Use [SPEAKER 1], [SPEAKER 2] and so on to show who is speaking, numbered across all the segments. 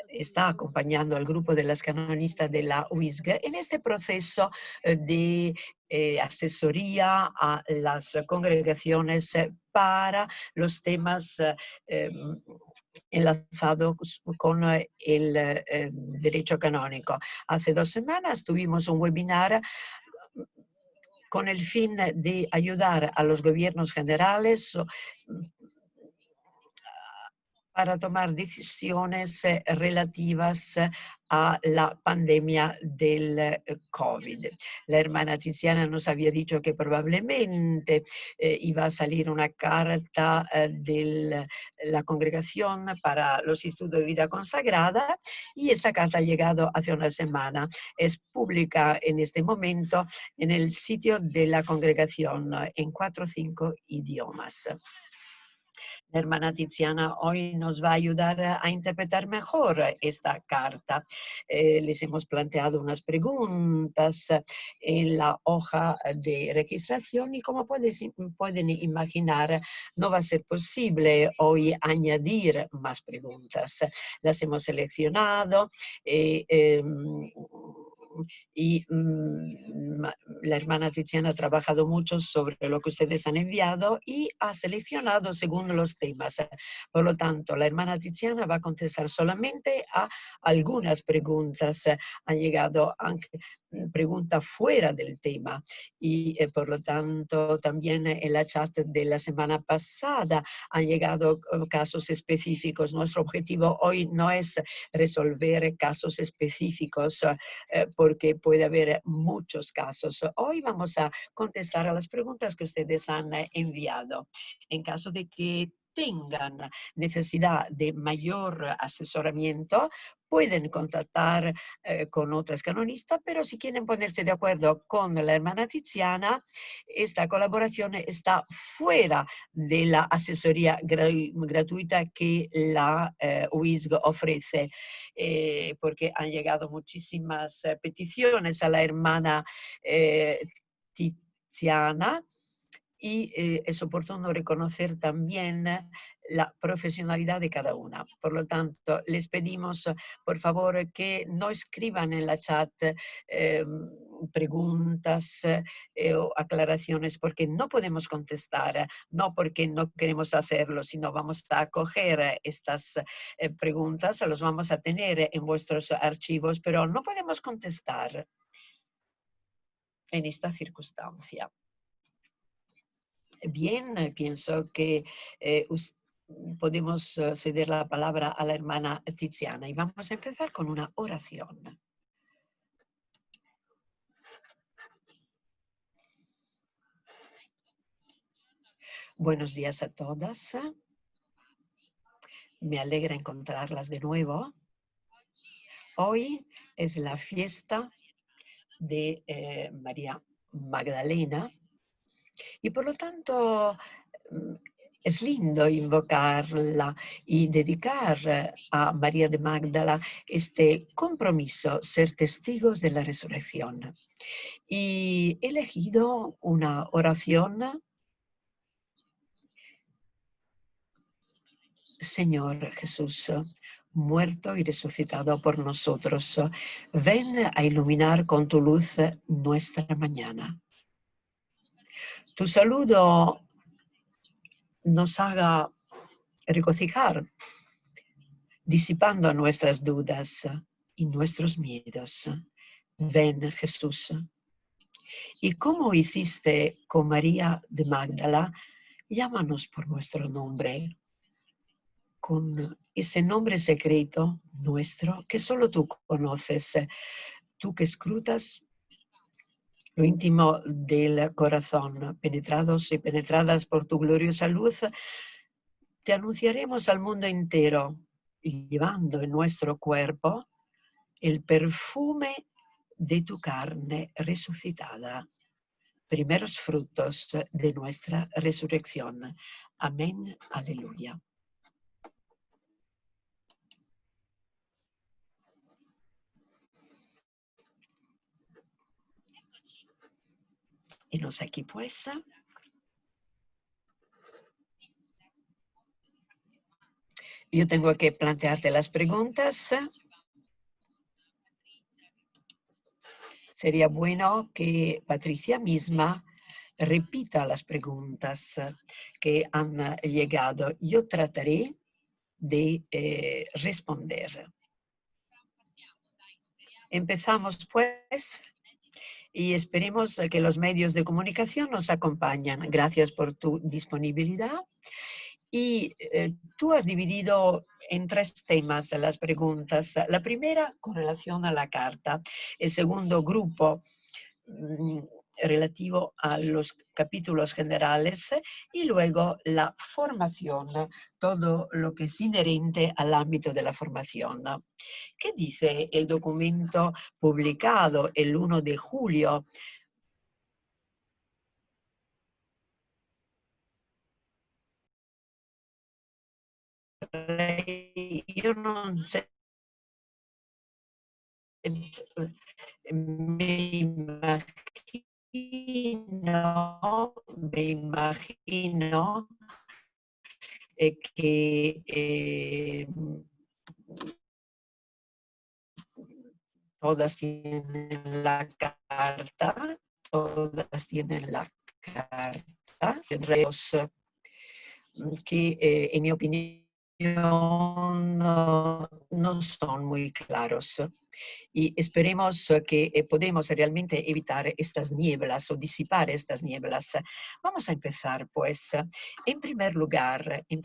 [SPEAKER 1] está acompañando al grupo de las canonistas de la UISG en este proceso de asesoría a las congregaciones para los temas enlazados con el derecho canónico. Hace 2 semanas tuvimos un webinar con el fin de ayudar a los gobiernos generales para tomar decisiones relativas a la pandemia del COVID. La hermana Tiziana nos había dicho que probablemente iba a salir una carta de la congregación para los estudios de vida consagrada y esta carta ha llegado hace una semana. Es pública en este momento en el sitio de la congregación en 4 o 5 idiomas. La hermana Tiziana hoy nos va a ayudar a interpretar mejor esta carta. Les hemos planteado unas preguntas en la hoja de registración y como pueden imaginar, no va a ser posible hoy añadir más preguntas. Las hemos seleccionado y la hermana Tiziana ha trabajado mucho sobre lo que ustedes han enviado y ha seleccionado según los temas. Por lo tanto, la hermana Tiziana va a contestar solamente a algunas preguntas. Han llegado aunque preguntas fuera del tema y por lo tanto también en la chat de la semana pasada han llegado casos específicos. Nuestro objetivo hoy no es resolver casos específicos porque puede haber muchos casos. Hoy vamos a contestar a las preguntas que ustedes han enviado. En caso de que tengan necesidad de mayor asesoramiento, pueden contactar con otras canonistas, pero si quieren ponerse de acuerdo con la hermana Tiziana, esta colaboración está fuera de la asesoría gratuita que la UISG ofrece, porque han llegado muchísimas peticiones a la hermana Tiziana y es oportuno reconocer también la profesionalidad de cada una. Por lo tanto, les pedimos, por favor, que no escriban en la chat preguntas o aclaraciones porque no podemos contestar, no porque no queremos hacerlo, sino vamos a acoger estas preguntas, los vamos a tener en vuestros archivos, pero no podemos contestar en esta circunstancia. Bien, pienso que podemos ceder la palabra a la hermana Tiziana y vamos a empezar con una oración. Buenos días a todas. Me alegra encontrarlas de nuevo. Hoy es la fiesta de María Magdalena y por lo tanto es lindo invocarla y dedicar a María de Magdala este compromiso, ser testigos de la resurrección. Y he elegido una oración. Señor Jesús, muerto y resucitado por nosotros, ven a iluminar con tu luz nuestra mañana. Tu saludo nos haga regocijar, disipando nuestras dudas y nuestros miedos. Ven, Jesús. Y como hiciste con María de Magdala, llámanos por nuestro nombre, con ese nombre secreto nuestro que solo tú conoces, tú que escrutas lo íntimo del corazón, penetrados y penetradas por tu gloriosa luz, te anunciaremos al mundo entero, llevando en nuestro cuerpo el perfume de tu carne resucitada, primeros frutos de nuestra resurrección. Amén, aleluya. Henos aquí pues. Yo tengo que plantearte las preguntas. Sería bueno que Patricia misma repita las preguntas que han llegado. Yo trataré de responder. Empezamos pues y esperemos que los medios de comunicación nos acompañen. Gracias por tu disponibilidad. Y tú has dividido en 3 temas las preguntas. La primera con relación a la carta. El segundo grupo relativo a los capítulos generales y luego la formación, todo lo que es inherente al ámbito de la formación. ¿Qué dice el documento publicado el 1 de julio? Io non sé, me imagino que todas tienen la carta, todas tienen la carta, que en mi opinión no son muy claros. Y esperemos que podemos realmente evitar estas nieblas o disipar estas nieblas. Vamos a empezar, pues. En primer lugar, en-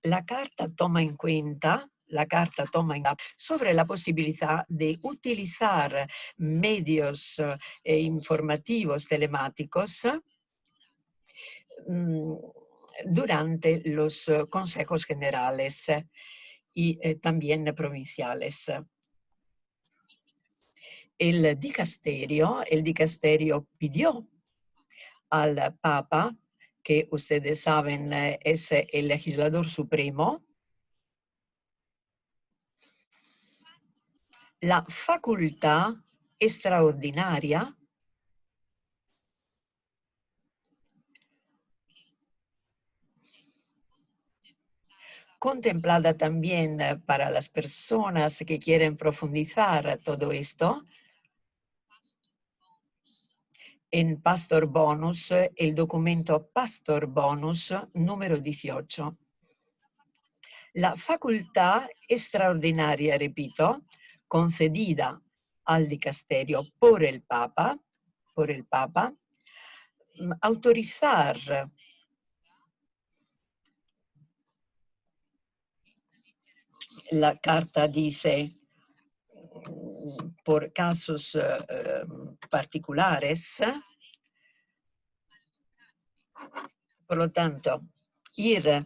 [SPEAKER 1] la carta toma en cuenta sobre la posibilidad de utilizar medios informativos telemáticos mm, durante los consejos generales y también provinciales. El dicasterio pidió al Papa, que ustedes saben es el legislador supremo, la facultad extraordinaria contemplada también para las personas que quieren profundizar todo esto en Pastor Bonus, el documento Pastor Bonus número 18. La facultad extraordinaria, repito, concedida al dicasterio por el Papa, autorizar la carta dice por casos particulares, por lo tanto, ir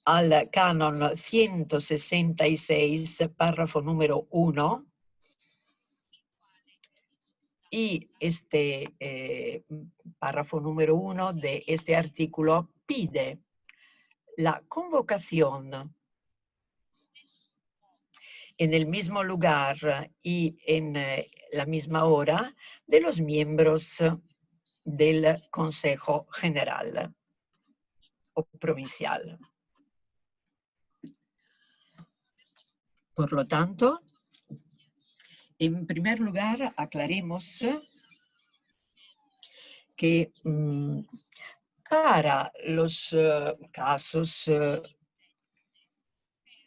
[SPEAKER 1] al canon 166, párrafo número 1, y este párrafo número 1 de este artículo pide la convocación en el mismo lugar y en la misma hora de los miembros del Consejo General o provincial. Por lo tanto, en primer lugar, aclaremos que para los casos,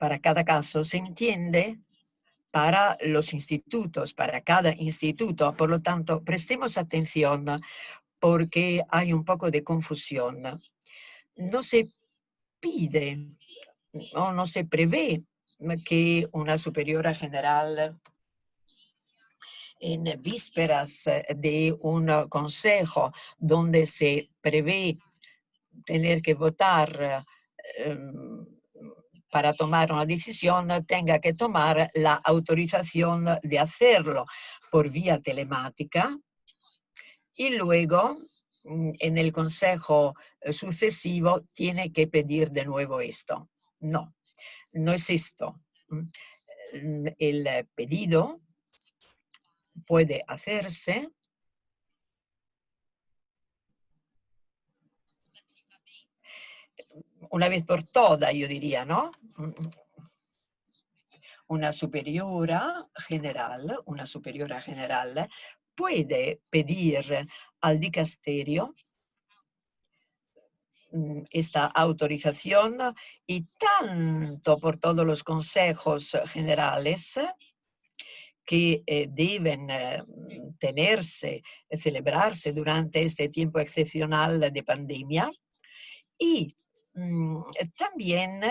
[SPEAKER 1] para cada caso se entiende para los institutos, para cada instituto. Por lo tanto, prestemos atención porque hay un poco de confusión. No se pide o no se prevé que una superiora general en vísperas de un consejo donde se prevé tener que votar para tomar una decisión, tenga que tomar la autorización de hacerlo por vía telemática y luego en el consejo sucesivo tiene que pedir de nuevo esto. No, no es esto. El pedido puede hacerse una vez por todas, yo diría, ¿no? Una superiora general puede pedir al dicasterio esta autorización y tanto por todos los consejos generales que deben celebrarse durante este tiempo excepcional de pandemia y también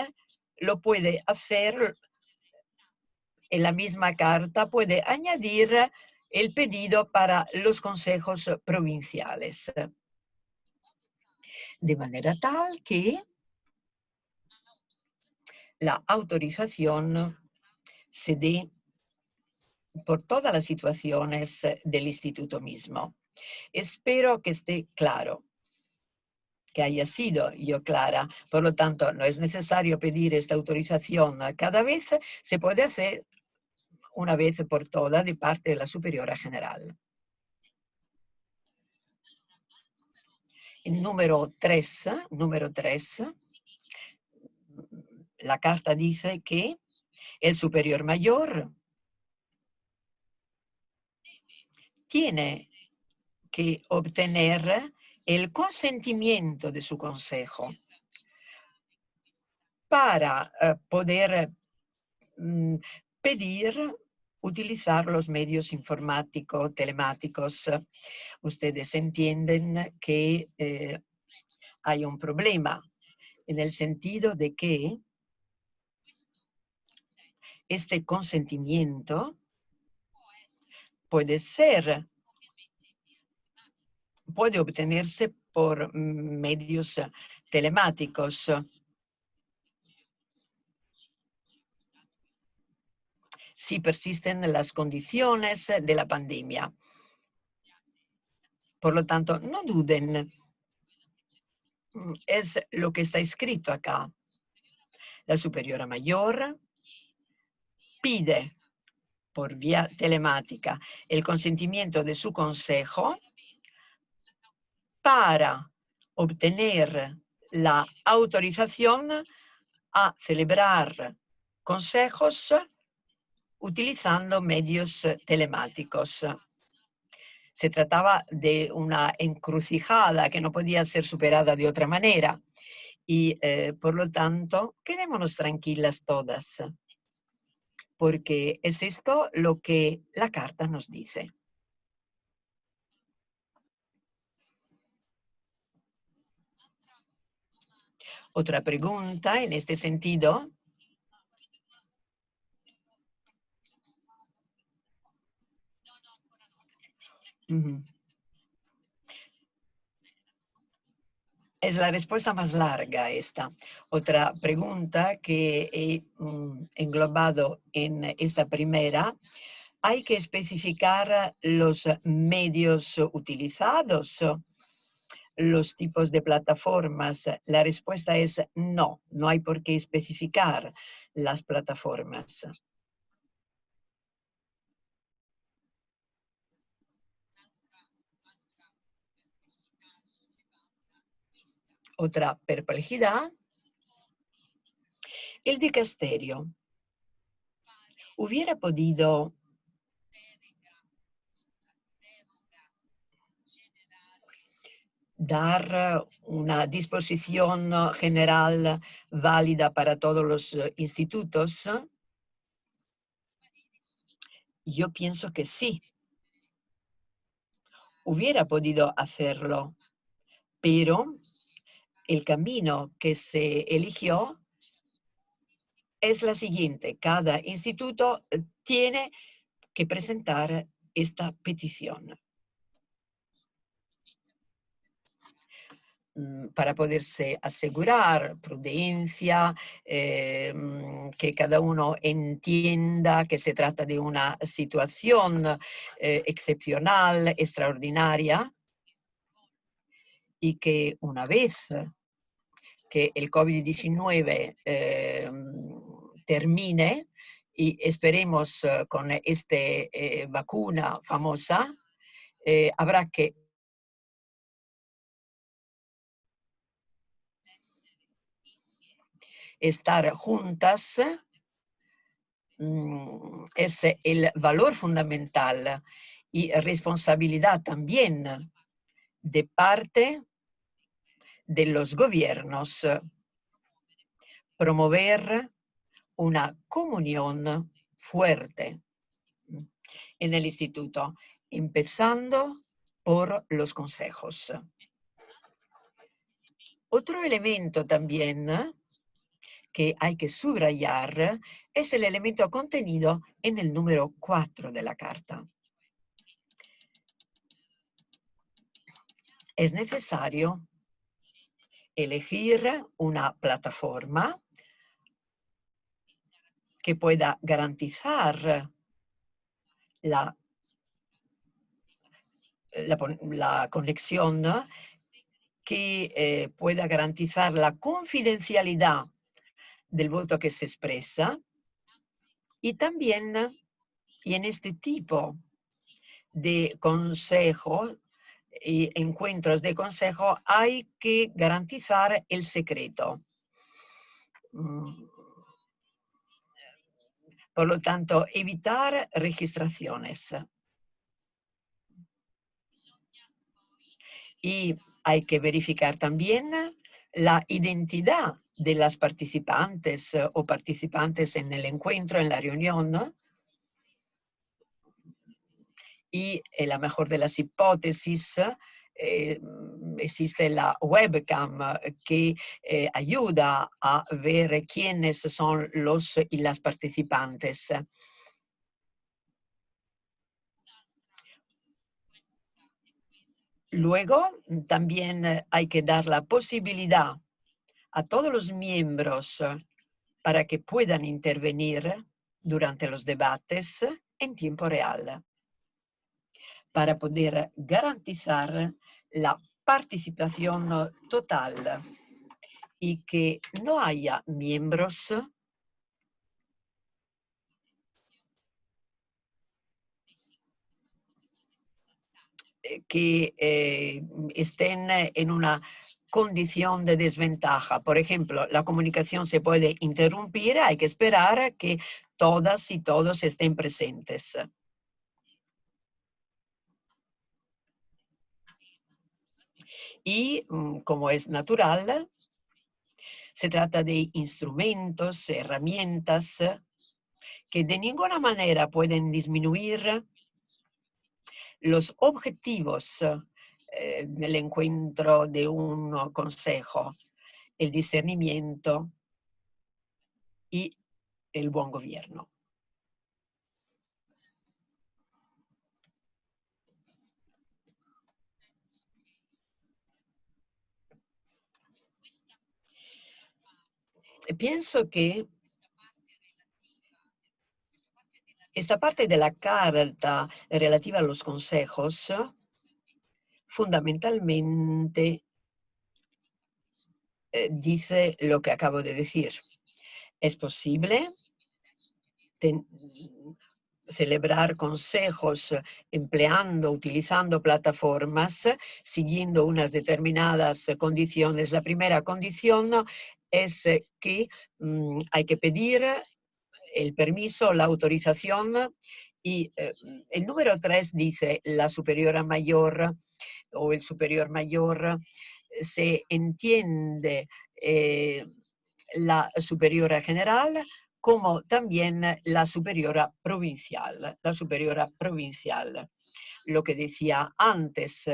[SPEAKER 1] lo puede hacer en la misma carta, puede añadir el pedido para los consejos provinciales, de manera tal que la autorización se dé por todas las situaciones del instituto mismo. Espero que esté claro, que haya sido yo clara. Por lo tanto, no es necesario pedir esta autorización cada vez, se puede hacer una vez por todas de parte de la superiora general. El número 3, la carta dice que el superior mayor tiene que obtener el consentimiento de su consejo para poder pedir utilizar los medios informáticos, telemáticos. Ustedes entienden que hay un problema en el sentido de que este consentimiento puede obtenerse por medios telemáticos. Si persisten las condiciones de la pandemia. Por lo tanto, no duden. Es lo que está escrito acá. La superiora mayor pide por vía telemática el consentimiento de su consejo para obtener la autorización a celebrar consejos utilizando medios telemáticos. Se trataba de una encrucijada que no podía ser superada de otra manera y, por lo tanto, quedémonos tranquilas todas, porque es esto lo que la carta nos dice. Otra pregunta en este sentido. Es la respuesta más larga esta. Otra pregunta que he englobado en esta primera. ¿Hay que especificar los medios utilizados, los tipos de plataformas? La respuesta es no, no hay por qué especificar las plataformas. Otra perplejidad. El dicasterio hubiera podido dar una disposición general válida para todos los institutos. Yo pienso que sí, hubiera podido hacerlo, pero el camino que se eligió es la siguiente. Cada instituto tiene que presentar esta petición para poderse asegurar prudencia, que cada uno entienda que se trata de una situación excepcional, extraordinaria, y que una vez que el COVID-19 termine, y esperemos con esta vacuna famosa, habrá que Estar juntas es el valor fundamental y responsabilidad también de parte de los gobiernos promover una comunión fuerte en el instituto, empezando por los consejos. Otro elemento también que hay que subrayar es el elemento contenido en el número 4 de la carta. Es necesario elegir una plataforma que pueda garantizar la conexión, que pueda garantizar la confidencialidad del voto que se expresa y también, y en este tipo de consejo y encuentros de consejo, hay que garantizar el secreto. Por lo tanto, evitar registraciones. Y hay que verificar también la identidad de las participantes o participantes en el encuentro, en la reunión, ¿no? Y en la mejor de las hipótesis, existe la webcam que ayuda a ver quiénes son los y las participantes. Luego, también hay que dar la posibilidad a todos los miembros para que puedan intervenir durante los debates en tiempo real, para poder garantizar la participación total y que no haya miembros que estén en una condición de desventaja. Por ejemplo, la comunicación se puede interrumpir, hay que esperar a que todas y todos estén presentes. Y, como es natural, se trata de instrumentos, herramientas que de ninguna manera pueden disminuir los objetivos del encuentro de un consejo, el discernimiento y el buen gobierno. Pienso que esta parte de la carta relativa a los consejos fundamentalmente dice lo que acabo de decir. Es posible celebrar consejos utilizando plataformas, siguiendo unas determinadas condiciones. La primera condición es que hay que pedir el permiso, la autorización, y el número 3 dice la superiora mayor o el superior mayor, se entiende la superiora general como también la superiora provincial. La superiora provincial. Lo que decía antes,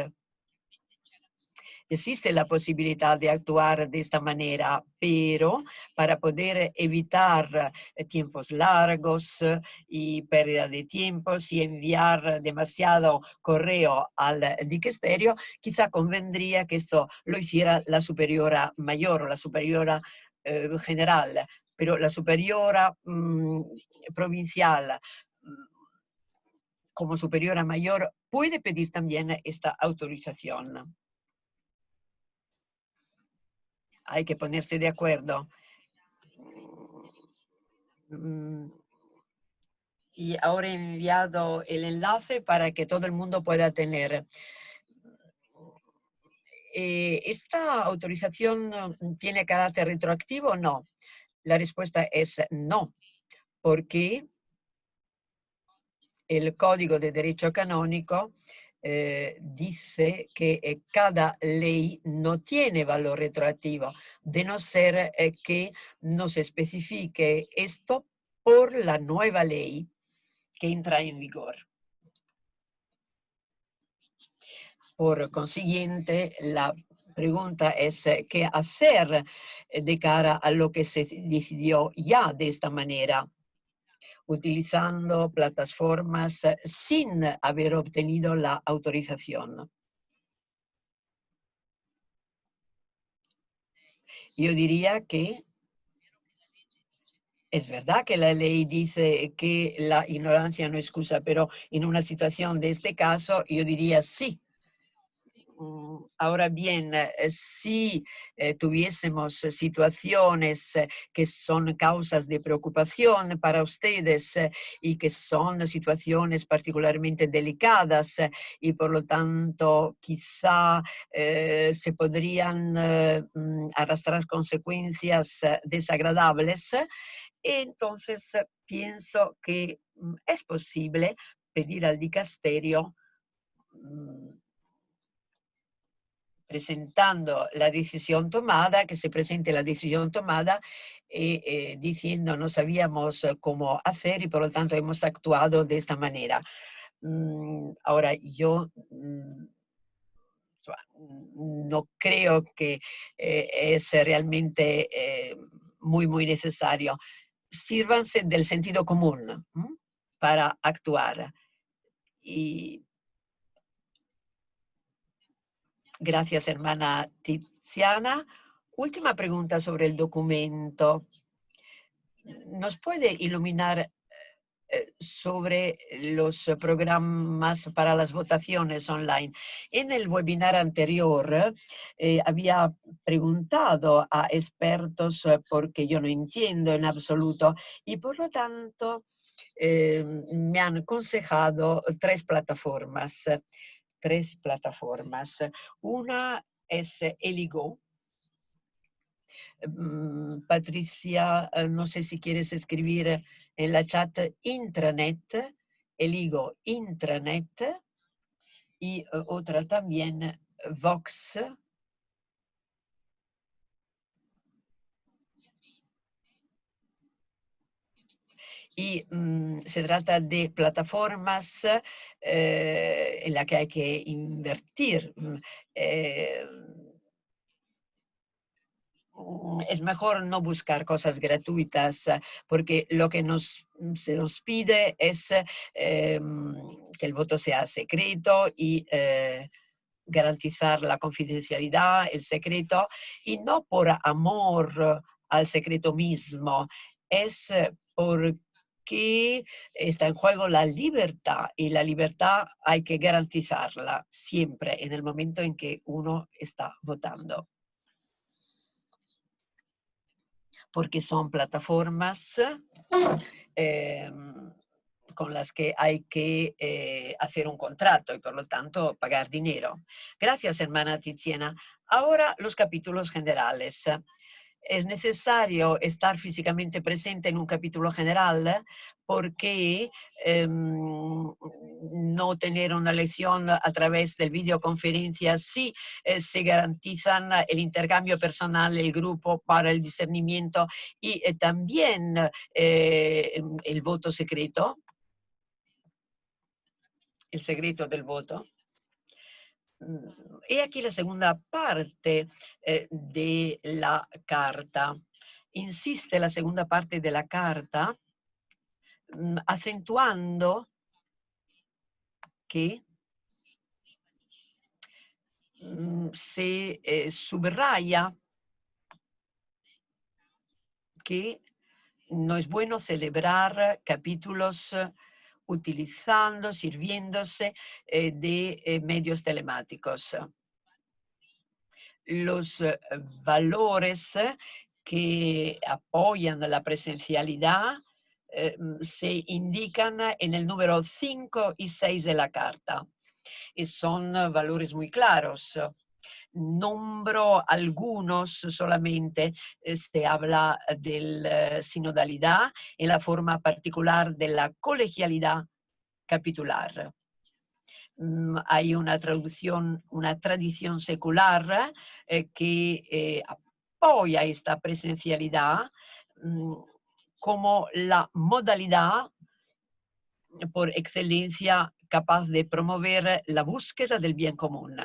[SPEAKER 1] existe la posibilidad de actuar de esta manera, pero para poder evitar tiempos largos y pérdida de tiempos y enviar demasiado correo al diquesterio, quizá convendría que esto lo hiciera la superiora mayor o la superiora general, pero la superiora provincial como superiora mayor puede pedir también esta autorización. Hay que ponerse de acuerdo. Y ahora he enviado el enlace para que todo el mundo pueda tener. ¿Esta autorización tiene carácter retroactivo? No. La respuesta es no, porque el Código de Derecho Canónico dice que cada ley no tiene valor retroactivo, de no ser que no se especifique esto por la nueva ley que entra en vigor. Por consiguiente, la pregunta es qué hacer de cara a lo que se decidió ya de esta manera, utilizando plataformas sin haber obtenido la autorización. Yo diría que es verdad que la ley dice que la ignorancia no excusa, pero en una situación de este caso, yo diría sí. Ahora bien, si tuviésemos situaciones que son causas de preocupación para ustedes y que son situaciones particularmente delicadas y por lo tanto quizá se podrían arrastrar consecuencias desagradables, entonces pienso que es posible pedir al dicasterio presentando la decisión tomada, que se presente la decisión tomada diciendo no sabíamos cómo hacer y por lo tanto hemos actuado de esta manera. Ahora, yo no creo que es realmente muy necesario. Sírvanse del sentido común para actuar. Y gracias, hermana Tiziana. Última pregunta sobre el documento. ¿Nos puede iluminar sobre los programas para las votaciones online? En el webinar anterior había preguntado a expertos porque yo no entiendo en absoluto y por lo tanto me han aconsejado tres plataformas. Una es Eligo. Patricia, no sé si quieres escribir en la chat intranet, Eligo intranet, y otra también Vox. Y se trata de plataformas en las que hay que invertir. Es mejor no buscar cosas gratuitas porque lo que se nos pide es que el voto sea secreto y garantizar la confidencialidad, el secreto, y no por amor al secreto mismo, es porque está en juego la libertad y la libertad hay que garantizarla siempre en el momento en que uno está votando. Porque son plataformas con las que hay que hacer un contrato y por lo tanto pagar dinero. Gracias, hermana Tiziana. Ahora los capítulos generales. Es necesario estar físicamente presente en un capítulo general porque no tener una lección a través de videoconferencias sí se garantizan el intercambio personal, el grupo para el discernimiento y también el voto secreto, el secreto del voto. E aquí la segunda parte de la carta. Insiste la segunda parte de la carta acentuando que se subraya que no es bueno celebrar capítulos sirviéndose de medios telemáticos. Los valores que apoyan la presencialidad se indican en el número 5 y 6 de la carta y son valores muy claros. Nombro algunos solamente. Se habla de sinodalidad en la forma particular de la colegialidad capitular. Hay una traducción, una tradición secular que apoya esta presencialidad como la modalidad por excelencia capaz de promover la búsqueda del bien común.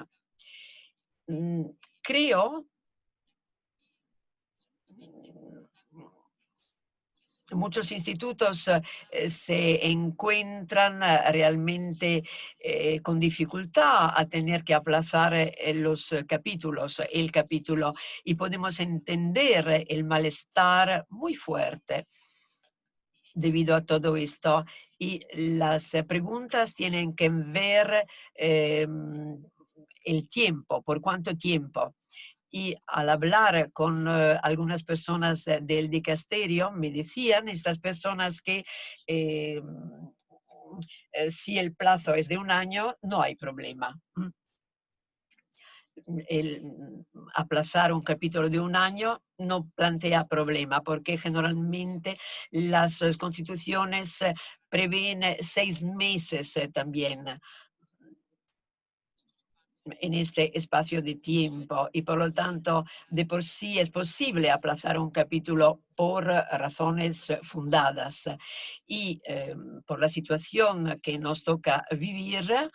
[SPEAKER 1] Creo muchos institutos se encuentran realmente con dificultad a tener que aplazar los capítulos, el capítulo, y podemos entender el malestar muy fuerte debido a todo esto. Y las preguntas tienen que ver el tiempo, por cuánto tiempo. Y al hablar con algunas personas del dicasterio, me decían estas personas que si el plazo es de un año, no hay problema. Aplazar un capítulo de un año no plantea problema, porque generalmente las constituciones prevén 6 meses también en este espacio de tiempo, y por lo tanto de por sí es posible aplazar un capítulo por razones fundadas, y por la situación que nos toca vivir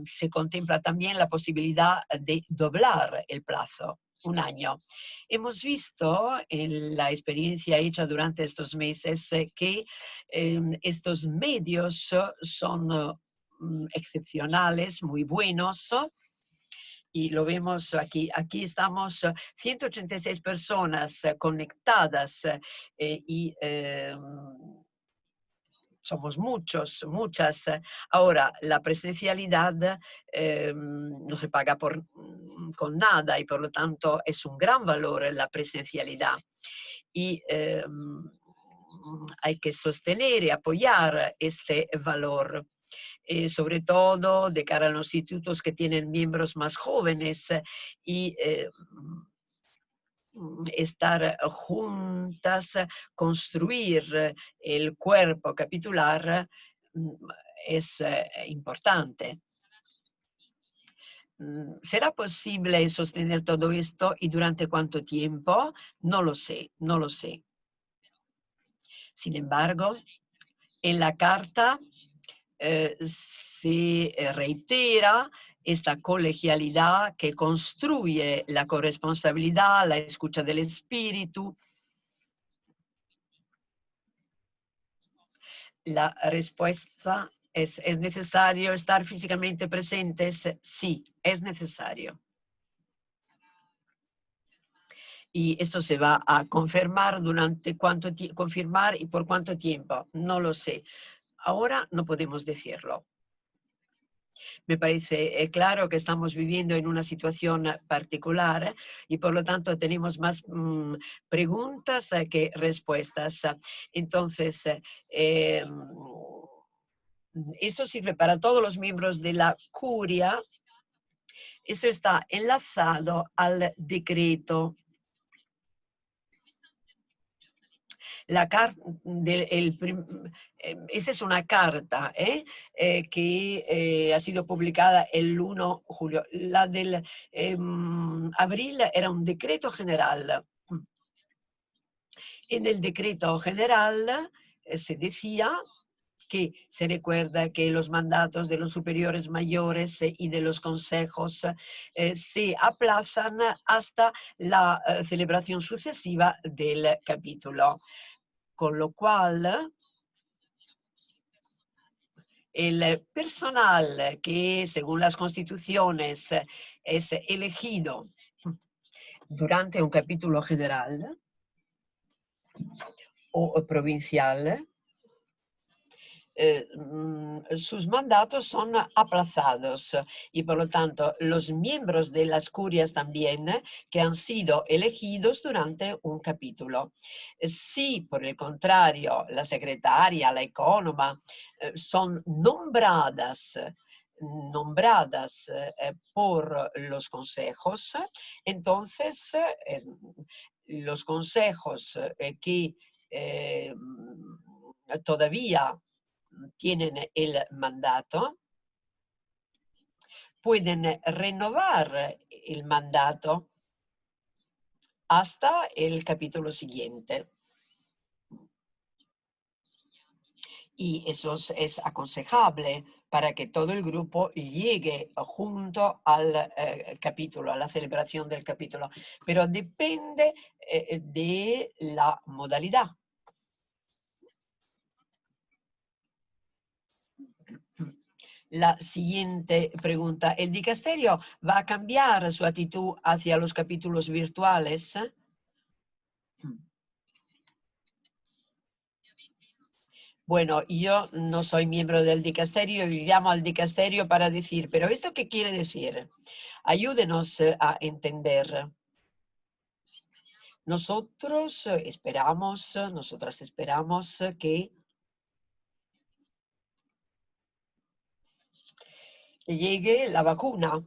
[SPEAKER 1] se contempla también la posibilidad de doblar el plazo. Un año. Hemos visto en la experiencia hecha durante estos meses que estos medios son excepcionales, muy buenos, y lo vemos aquí. Aquí estamos 186 personas conectadas y somos muchos, muchas. Ahora, la presencialidad no se paga con nada, y por lo tanto es un gran valor la presencialidad. Y hay que sostener y apoyar este valor. Sobre todo de cara a los institutos que tienen miembros más jóvenes, y estar juntas, construir el cuerpo capitular es importante. ¿Será posible sostener todo esto y durante cuánto tiempo? No lo sé, no lo sé. Sin embargo, en la carta se reitera esta colegialidad que construye la corresponsabilidad, la escucha del espíritu. La respuesta ¿es necesario estar físicamente presentes? Sí, es necesario. Y esto se va a confirmar confirmar y por cuánto tiempo, no lo sé. Ahora no podemos decirlo. Me parece claro que estamos viviendo en una situación particular y por lo tanto tenemos más preguntas que respuestas. Entonces, esto sirve para todos los miembros de la curia. Eso está enlazado al decreto. La esa es una carta que ha sido publicada el 1 de julio. La del abril era un decreto general. En el decreto general se decía que se recuerda que los mandatos de los superiores mayores y de los consejos se aplazan hasta la celebración sucesiva del capítulo. Con lo cual, el personal que, según las constituciones, es elegido durante un capítulo general o provincial, sus mandatos son aplazados, y por lo tanto los miembros de las curias también que han sido elegidos durante un capítulo. Si por el contrario la secretaria, la ecónoma son nombradas nombradas por los consejos, entonces los consejos que todavía tienen el mandato pueden renovar el mandato hasta el capítulo siguiente. Y eso es aconsejable para que todo el grupo llegue junto al capítulo, a la celebración del capítulo. Pero depende de la modalidad. La siguiente pregunta. ¿El dicasterio va a cambiar su actitud hacia los capítulos virtuales? Bueno, yo no soy miembro del dicasterio y llamo al dicasterio para decir, ¿pero esto qué quiere decir? Ayúdenos a entender. Nosotros esperamos, nosotras esperamos que llegue la vacuna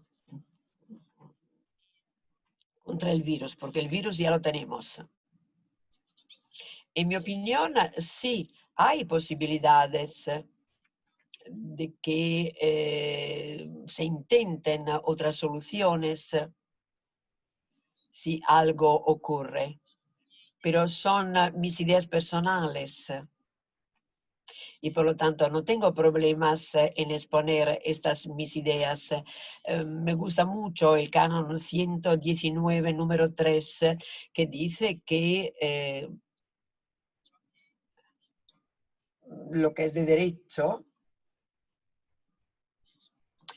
[SPEAKER 1] contra el virus, porque el virus ya lo tenemos. En mi opinión, sí, hay posibilidades de que se intenten otras soluciones si algo ocurre, pero son mis ideas personales y por lo tanto no tengo problemas en exponer estas mis ideas. Me gusta mucho el canon 119, número 3, que dice que lo que es de derecho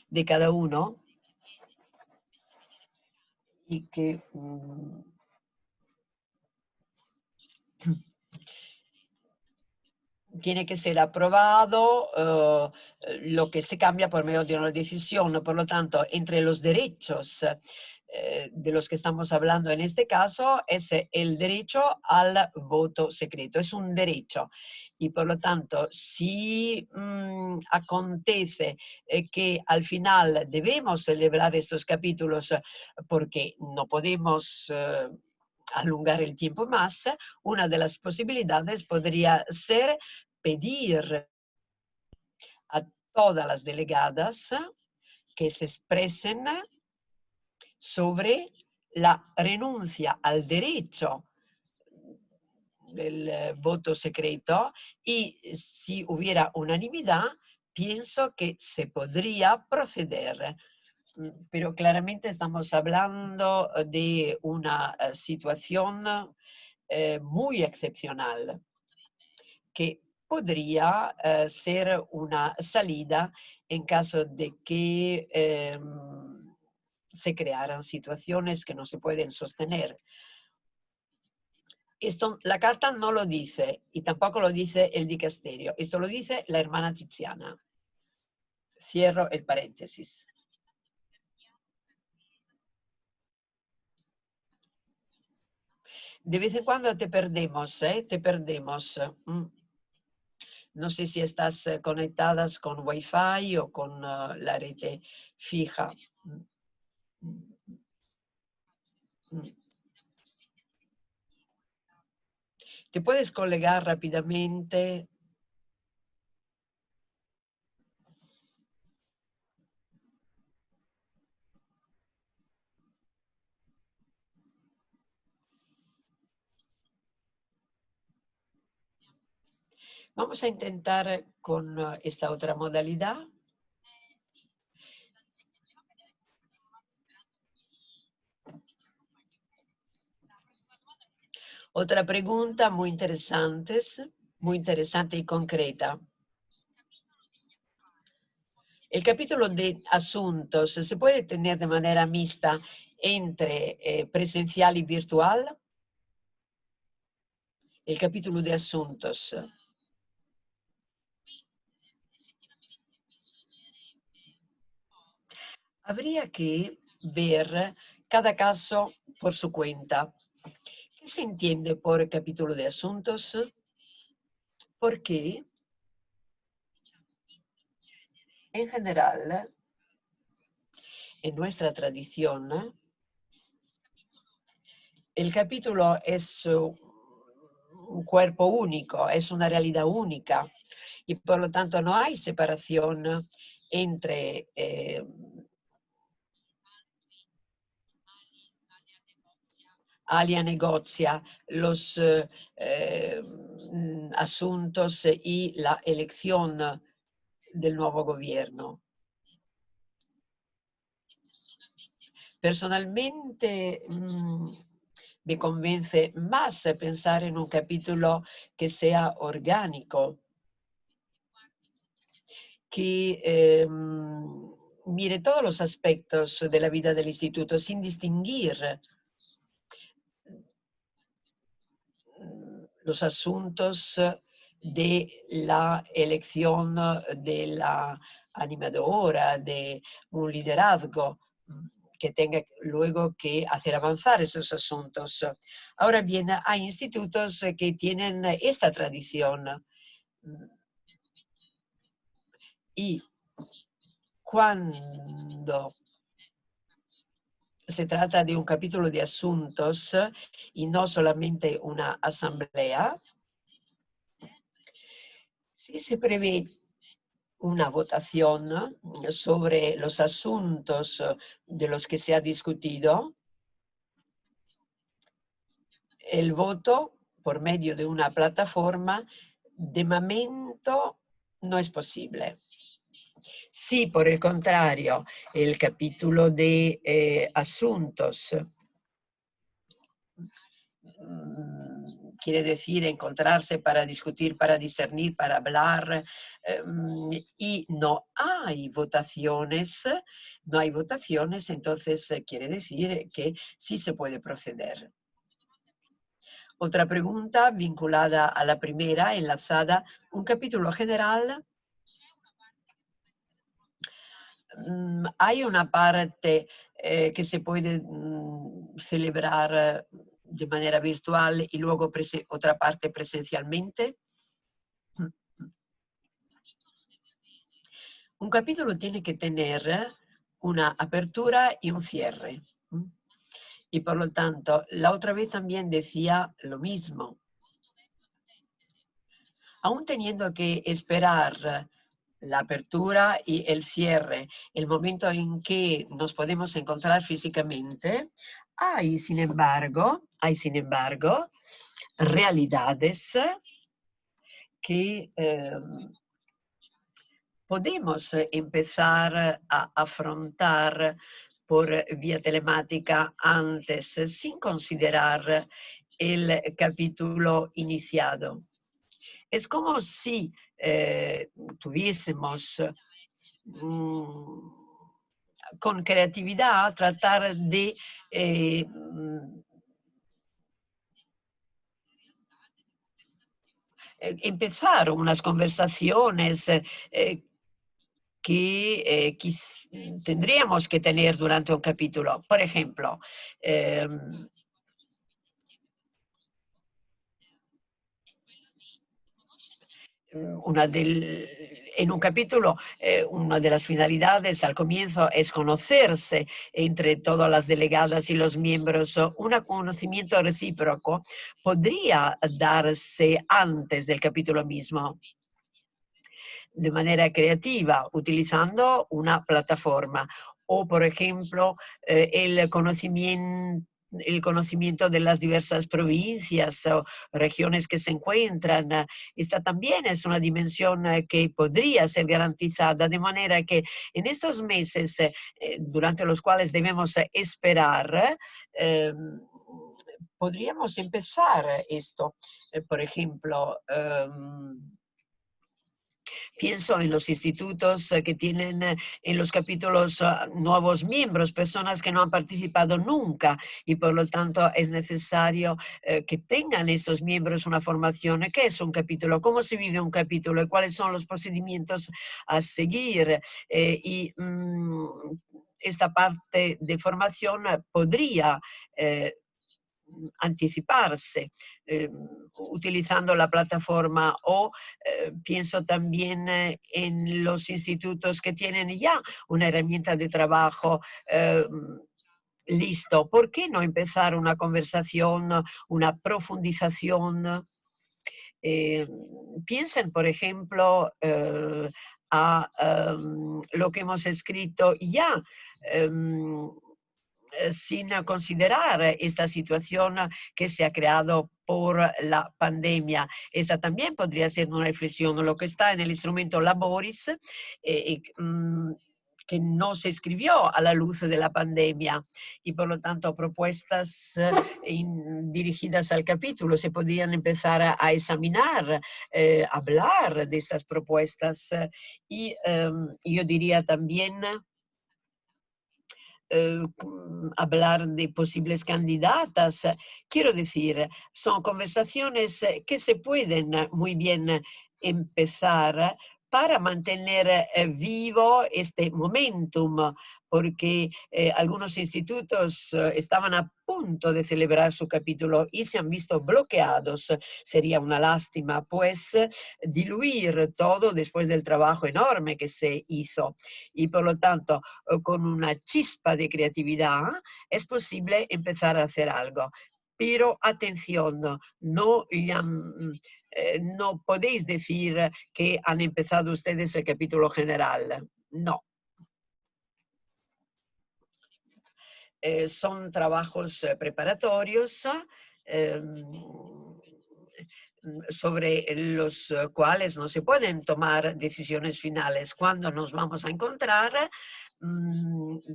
[SPEAKER 1] de cada uno y que tiene que ser aprobado lo que se cambia por medio de una decisión. Por lo tanto, entre los derechos de los que estamos hablando en este caso es el derecho al voto secreto. Es un derecho. Y por lo tanto, si acontece que al final debemos celebrar estos capítulos porque no podemos alongar el tiempo más, una de las posibilidades podría ser pedir a todas las delegadas que se expresen sobre la renuncia al derecho del voto secreto y si hubiera unanimidad, pienso que se podría proceder. Pero claramente estamos hablando de una situación muy excepcional que podría ser una salida en caso de que se crearan situaciones que no se pueden sostener. Esto, la carta no lo dice y tampoco lo dice el dicasterio, esto lo dice la hermana Tiziana. Cierro el paréntesis. De vez en cuando te perdemos, te perdemos. No sé si estás conectadas con Wi-Fi o con la rete fija. ¿Te puedes colgar rápidamente? Vamos a intentar con esta otra modalidad. Otra pregunta muy interesante y concreta. El capítulo de asuntos se puede tener de manera mixta entre presencial y virtual. El capítulo de asuntos. Habría que ver cada caso por su cuenta. ¿Qué se entiende por capítulo de asuntos? Porque, en general, En nuestra tradición, el capítulo es un cuerpo único, es una realidad única y por lo tanto no hay separación entre Alia negocia los asuntos y la elección del nuevo gobierno. Personalmente, me convence más pensar en un capítulo que sea orgánico, que mire todos los aspectos de la vida del instituto sin distinguir los asuntos de la elección de la animadora, de un liderazgo que tenga luego que hacer avanzar esos asuntos. Ahora bien, hay institutos que tienen esta tradición y cuando se trata de un capítulo de asuntos y no solamente una asamblea, sí se prevé una votación sobre los asuntos de los que se ha discutido. El voto por medio de una plataforma de momento no es posible. Si por el contrario el capítulo de asuntos quiere decir encontrarse para discutir, para discernir, para hablar, y no hay votaciones, entonces quiere decir que sí se puede proceder. Otra pregunta vinculada a la primera, enlazada, un capítulo general. Hay una parte que se puede celebrar de manera virtual y luego otra parte presencialmente. Un capítulo tiene que tener una apertura y un cierre. Y por lo tanto, la otra vez también decía lo mismo. Aún teniendo que esperar la apertura y el cierre, el momento en que nos podemos encontrar físicamente, hay sin embargo realidades que podemos empezar a afrontar por vía telemática antes, sin considerar el capítulo iniciado. Es como si tuviésemos con creatividad tratar de empezar unas conversaciones que tendríamos que tener durante un capítulo. Por ejemplo, en un capítulo, una de las finalidades al comienzo es conocerse entre todas las delegadas y los miembros. Un conocimiento recíproco podría darse antes del capítulo mismo, de manera creativa, utilizando una plataforma. O, por ejemplo, el conocimiento de las diversas provincias o regiones que se encuentran. Esta también es una dimensión que podría ser garantizada, de manera que en estos meses durante los cuales debemos esperar, podríamos empezar esto. Por ejemplo, pienso en los institutos que tienen en los capítulos nuevos miembros, personas que no han participado nunca y por lo tanto es necesario que tengan estos miembros una formación. ¿Qué es un capítulo? ¿Cómo se vive un capítulo? ¿Y cuáles son los procedimientos a seguir? Esta parte de formación podría anticiparse utilizando la plataforma o pienso también en los institutos que tienen ya una herramienta de trabajo listo. ¿Por qué no empezar una conversación, una profundización? Eh, Piensen, por ejemplo, a lo que hemos escrito ya. em, Sin considerar esta situación que se ha creado por la pandemia. Esta también podría ser una reflexión, lo que está en el instrumento Laboris, que no se escribió a la luz de la pandemia y por lo tanto propuestas dirigidas al capítulo se podrían empezar a examinar, hablar de estas propuestas y yo diría también hablar de posibles candidatas. Quiero decir, son conversaciones que se pueden muy bien empezar para mantener vivo este momentum, porque algunos institutos estaban a punto de celebrar su capítulo y se han visto bloqueados. Sería una lástima, pues, diluir todo después del trabajo enorme que se hizo. Y por lo tanto, con una chispa de creatividad, es posible empezar a hacer algo. Pero atención, no, no podéis decir que han empezado ustedes el capítulo general. No. Son trabajos preparatorios sobre los cuales no se pueden tomar decisiones finales. Cuando nos vamos a encontrar,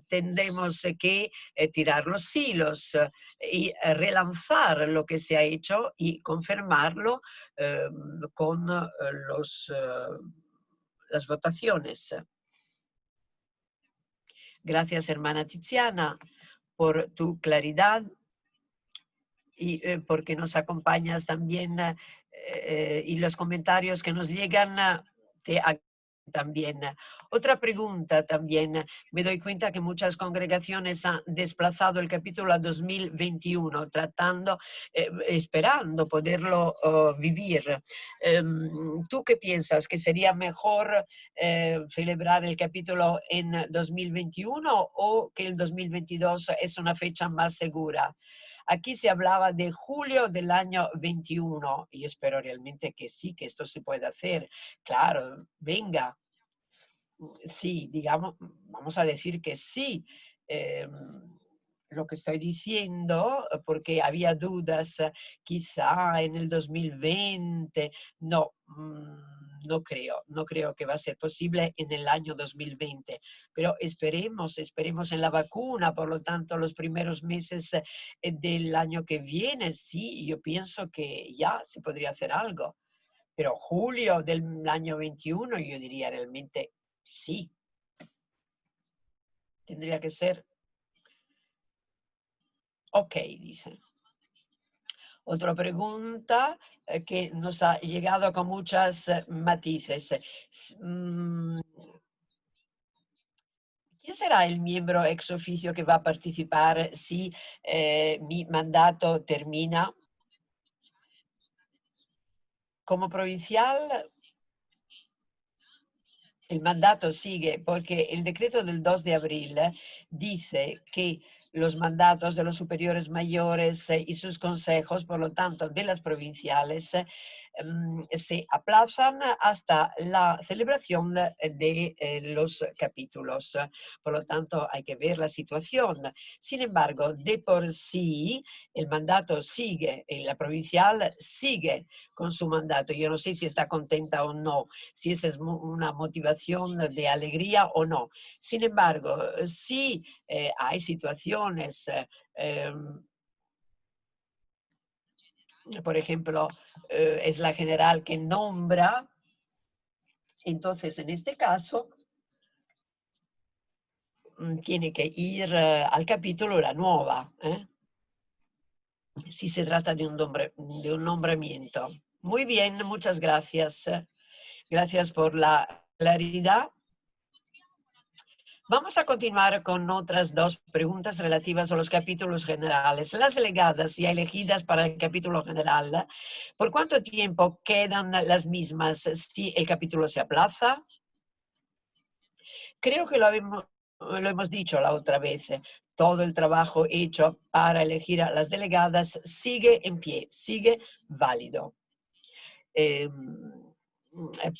[SPEAKER 1] tendremos que tirar los hilos y relanzar lo que se ha hecho y confirmarlo con las votaciones. Gracias, hermana Tiziana, por tu claridad y porque nos acompañas también y los comentarios que nos llegan te también. Otra pregunta también. Me doy cuenta que muchas congregaciones han desplazado el capítulo a 2021, tratando, esperando poderlo vivir. ¿Tú qué piensas? ¿Que sería mejor celebrar el capítulo en 2021 o que el 2022 es una fecha más segura? Aquí se hablaba de julio del año 21 y espero realmente que sí, que esto se pueda hacer. Claro, venga, sí, digamos, vamos a decir que sí. Lo que estoy diciendo, porque había dudas, quizá en el 2020, no, no creo que va a ser posible en el año 2020, pero esperemos en la vacuna, por lo tanto, los primeros meses del año que viene, sí, yo pienso que ya se podría hacer algo, pero julio del año 21, yo diría realmente sí, tendría que ser. Ok, dice. Otra pregunta que nos ha llegado con muchas matices. ¿Quién será el miembro ex oficio que va a participar si mi mandato termina? Como provincial, el mandato sigue porque el decreto del 2 de abril dice que los mandatos de los superiores mayores y sus consejos, por lo tanto, de las provinciales, se aplazan hasta la celebración de los capítulos. Por lo tanto, hay que ver la situación. Sin embargo, de por sí, el mandato sigue, la provincial sigue con su mandato. Yo no sé si está contenta o no, si esa es una motivación de alegría o no. Sin embargo, sí hay situaciones, por ejemplo, es la general que nombra, entonces en este caso tiene que ir al capítulo la nueva, si se trata de un nombramiento. Muy bien, muchas gracias. Gracias por la claridad. Vamos a continuar con otras dos preguntas relativas a los capítulos generales. Las delegadas ya elegidas para el capítulo general, ¿por cuánto tiempo quedan las mismas si el capítulo se aplaza? Creo que lo hemos dicho la otra vez. Todo el trabajo hecho para elegir a las delegadas sigue en pie, sigue válido.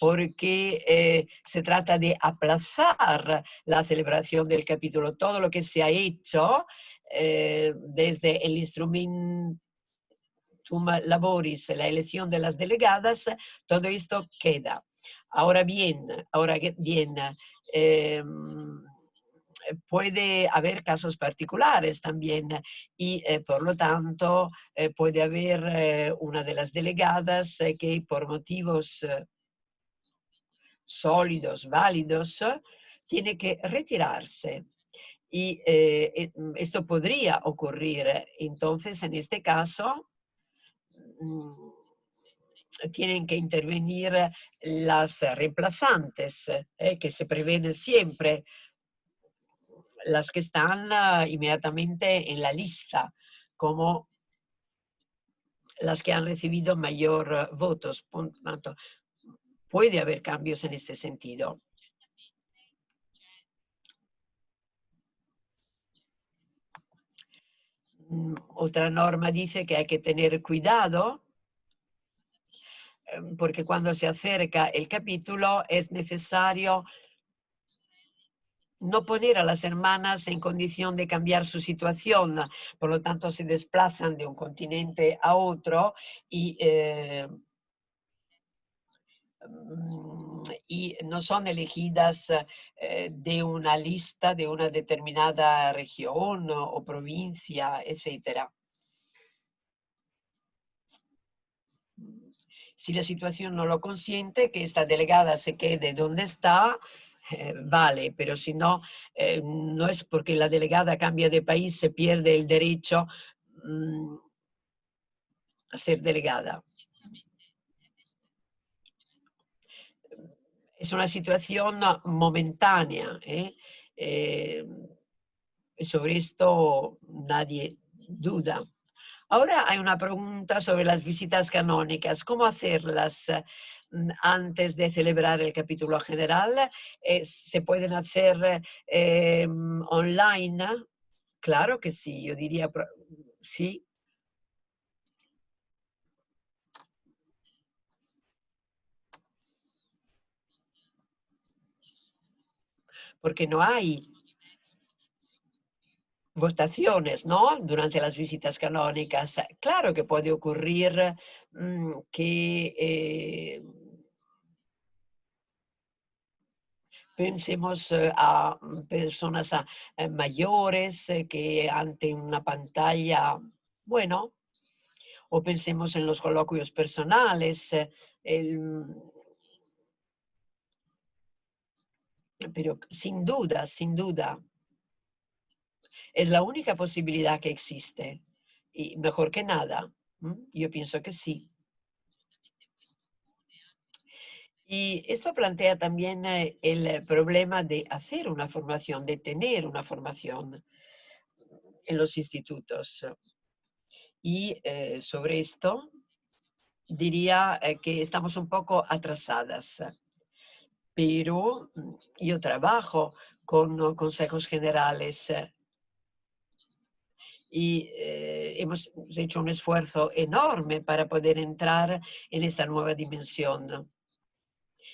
[SPEAKER 1] Porque se trata de aplazar la celebración del capítulo. Todo lo que se ha hecho desde el instrumentum laboris, la elección de las delegadas, todo esto queda. Ahora bien, eh, puede haber casos particulares también y por lo tanto puede haber una de las delegadas que por motivos sólidos, válidos, tiene que retirarse. Y esto podría ocurrir. Entonces, en este caso, tienen que intervenir las reemplazantes, que se preven siempre, las que están inmediatamente en la lista, como las que han recibido mayor votos. Por tanto, puede haber cambios en este sentido. Otra norma dice que hay que tener cuidado porque cuando se acerca el capítulo es necesario no poner a las hermanas en condición de cambiar su situación, por lo tanto se desplazan de un continente a otro y no son elegidas de una lista de una determinada región o provincia, etc. Si la situación no lo consiente, que esta delegada se quede donde está, vale, pero si no, no es porque la delegada cambia de país, se pierde el derecho a ser delegada. Es una situación momentánea. Sobre esto nadie duda. Ahora hay una pregunta sobre las visitas canónicas. ¿Cómo hacerlas antes de celebrar el capítulo general? ¿Se pueden hacer online? Claro que sí, yo diría sí. Porque no hay votaciones, ¿no? Durante las visitas canónicas. Claro que puede ocurrir que pensemos a personas mayores que ante una pantalla, bueno, o pensemos en los coloquios personales, pero sin duda, es la única posibilidad que existe y mejor que nada. Yo pienso que sí. Y esto plantea también el problema de hacer una formación, de tener una formación en los institutos. Y sobre esto diría que estamos un poco atrasadas, pero yo trabajo con consejos generales y hemos hecho un esfuerzo enorme para poder entrar en esta nueva dimensión.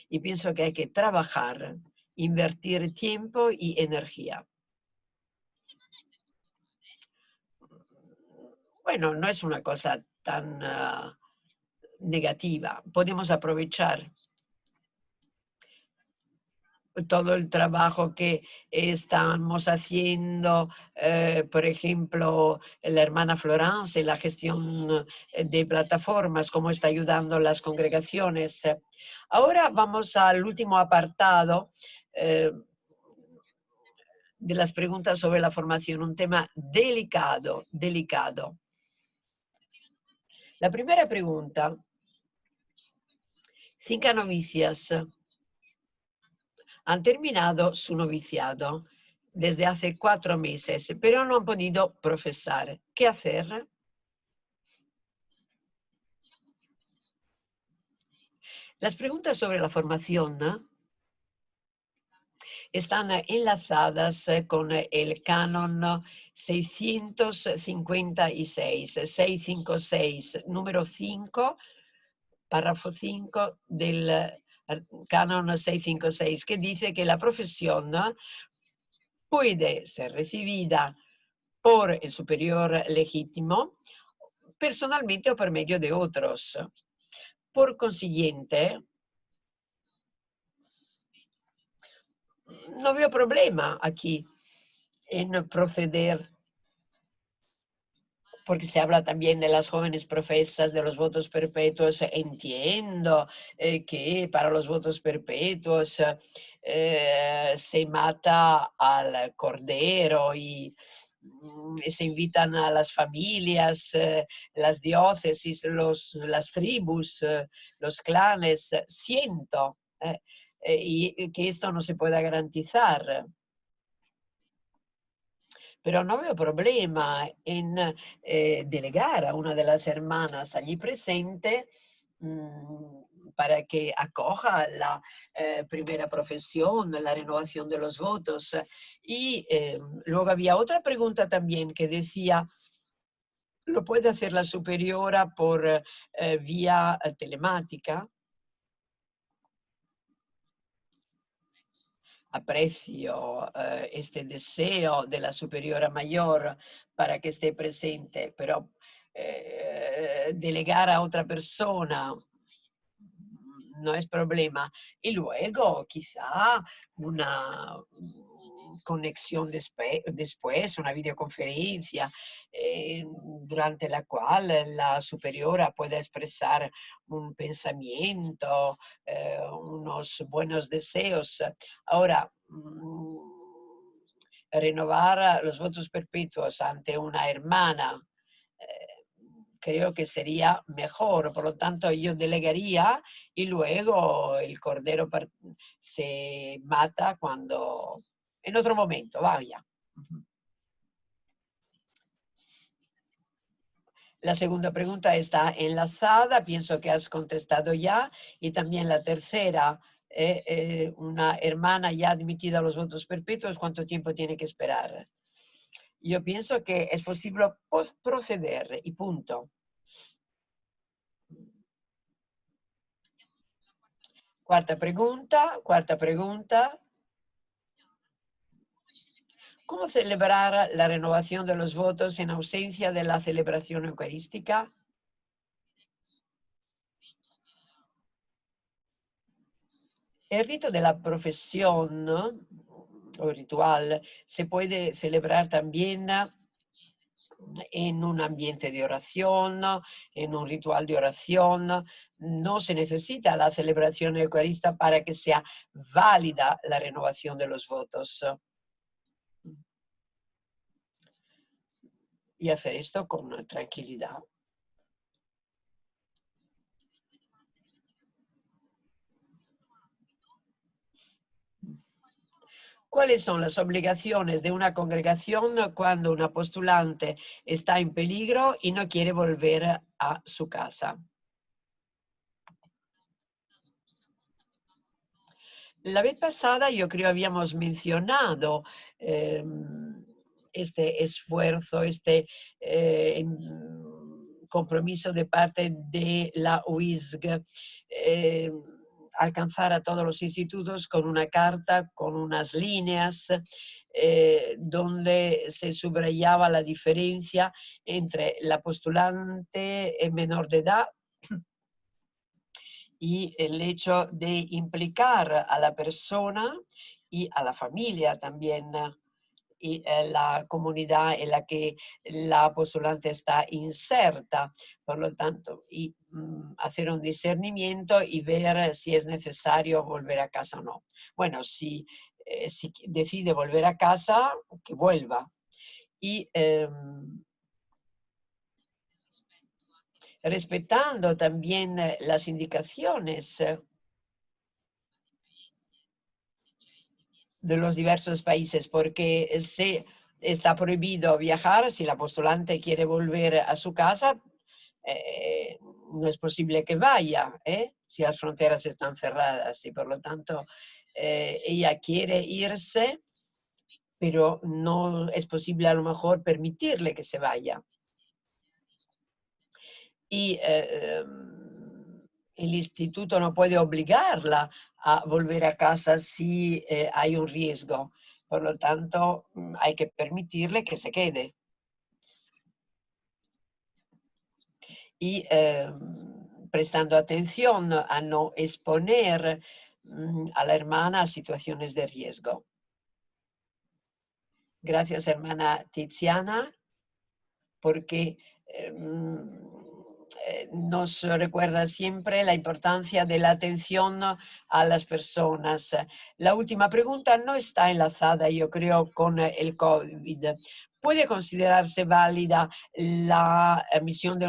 [SPEAKER 1] Y pienso que hay que trabajar, invertir tiempo y energía. Bueno, no es una cosa tan negativa. Podemos aprovechar todo el trabajo que estamos haciendo, por ejemplo, la hermana Florence, la gestión de plataformas, cómo está ayudando las congregaciones. Ahora vamos al último apartado de las preguntas sobre la formación, un tema delicado, delicado. La primera pregunta, 5 novicias han terminado su noviciado desde hace 4 meses, pero no han podido profesar. ¿Qué hacer? Las preguntas sobre la formación, ¿no?, están enlazadas con el canon 656, número 5, párrafo 5 del canon 656, que dice que la profesión, ¿no?, puede ser recibida por el superior legítimo, personalmente o por medio de otros. Por consiguiente, no veo problema aquí en proceder, porque se habla también de las jóvenes profesas, de los votos perpetuos. Entiendo que para los votos perpetuos se mata al cordero y se invitan a las familias, las diócesis, las tribus, los clanes. Siento y que esto no se pueda garantizar, pero no veo problema en delegar a una de las hermanas allí presente para que acoja la primera profesión, la renovación de los votos. Y luego había otra pregunta también que decía, ¿lo puede hacer la superiora por vía telemática? Aprecio este deseo de la superiora mayor para que esté presente, pero delegar a otra persona no es problema. Y luego quizá una conexión después, una videoconferencia durante la cual la superiora pueda expresar un pensamiento, unos buenos deseos. Ahora, renovar los votos perpetuos ante una hermana creo que sería mejor. Por lo tanto, yo delegaría y luego el cordero se mata cuando, en otro momento, vaya. La segunda pregunta está enlazada, pienso que has contestado ya, y también la tercera, una hermana ya admitida a los votos perpetuos, ¿cuánto tiempo tiene que esperar? Yo pienso que es posible proceder y punto. Cuarta pregunta. ¿Cómo celebrar la renovación de los votos en ausencia de la celebración eucarística? El rito de la profesión, ¿no?, o ritual se puede celebrar también en un ambiente de oración, en un ritual de oración. No se necesita la celebración eucarista para que sea válida la renovación de los votos. Y hacer esto con tranquilidad. ¿Cuáles son las obligaciones de una congregación cuando una postulante está en peligro y no quiere volver a su casa? La vez pasada yo creo habíamos mencionado este esfuerzo, este compromiso de parte de la UISG, alcanzar a todos los institutos con una carta, con unas líneas, donde se subrayaba la diferencia entre la postulante menor de edad y el hecho de implicar a la persona y a la familia también y la comunidad en la que la postulante está inserta. Por lo tanto, y hacer un discernimiento y ver si es necesario volver a casa o no. Bueno, si decide volver a casa, que vuelva. Y respetando también las indicaciones de los diversos países, porque si está prohibido viajar, si la postulante quiere volver a su casa, no es posible que vaya, si las fronteras están cerradas y por lo tanto ella quiere irse, pero no es posible a lo mejor permitirle que se vaya. Y el instituto no puede obligarla a volver a casa si hay un riesgo. Por lo tanto, hay que permitirle que se quede. Y prestando atención a no exponer a la hermana a situaciones de riesgo. Gracias, hermana Tiziana, porque nos recuerda siempre la importancia de la atención a las personas. La última pregunta no está enlazada, yo creo, con el COVID. ¿Puede considerarse válida la misión de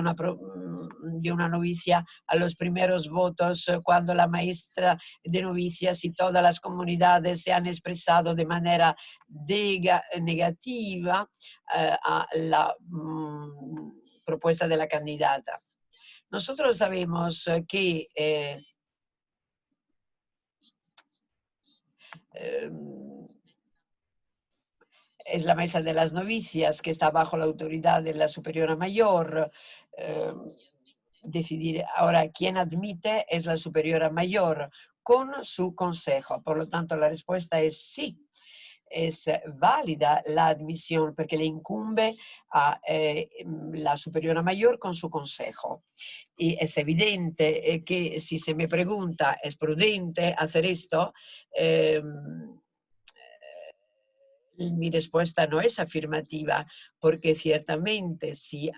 [SPEAKER 1] una novicia a los primeros votos cuando la maestra de novicias y todas las comunidades se han expresado de manera negativa a la propuesta de la candidata? Nosotros sabemos que es la mesa de las novicias que está bajo la autoridad de la superiora mayor. Decidir ahora quién admite es la superiora mayor con su consejo. Por lo tanto, la respuesta es sí. Es válida la admisión porque le incumbe a la superiora mayor con su consejo. Y es evidente que si se me pregunta, ¿es prudente hacer esto? Mi respuesta no es afirmativa, porque ciertamente si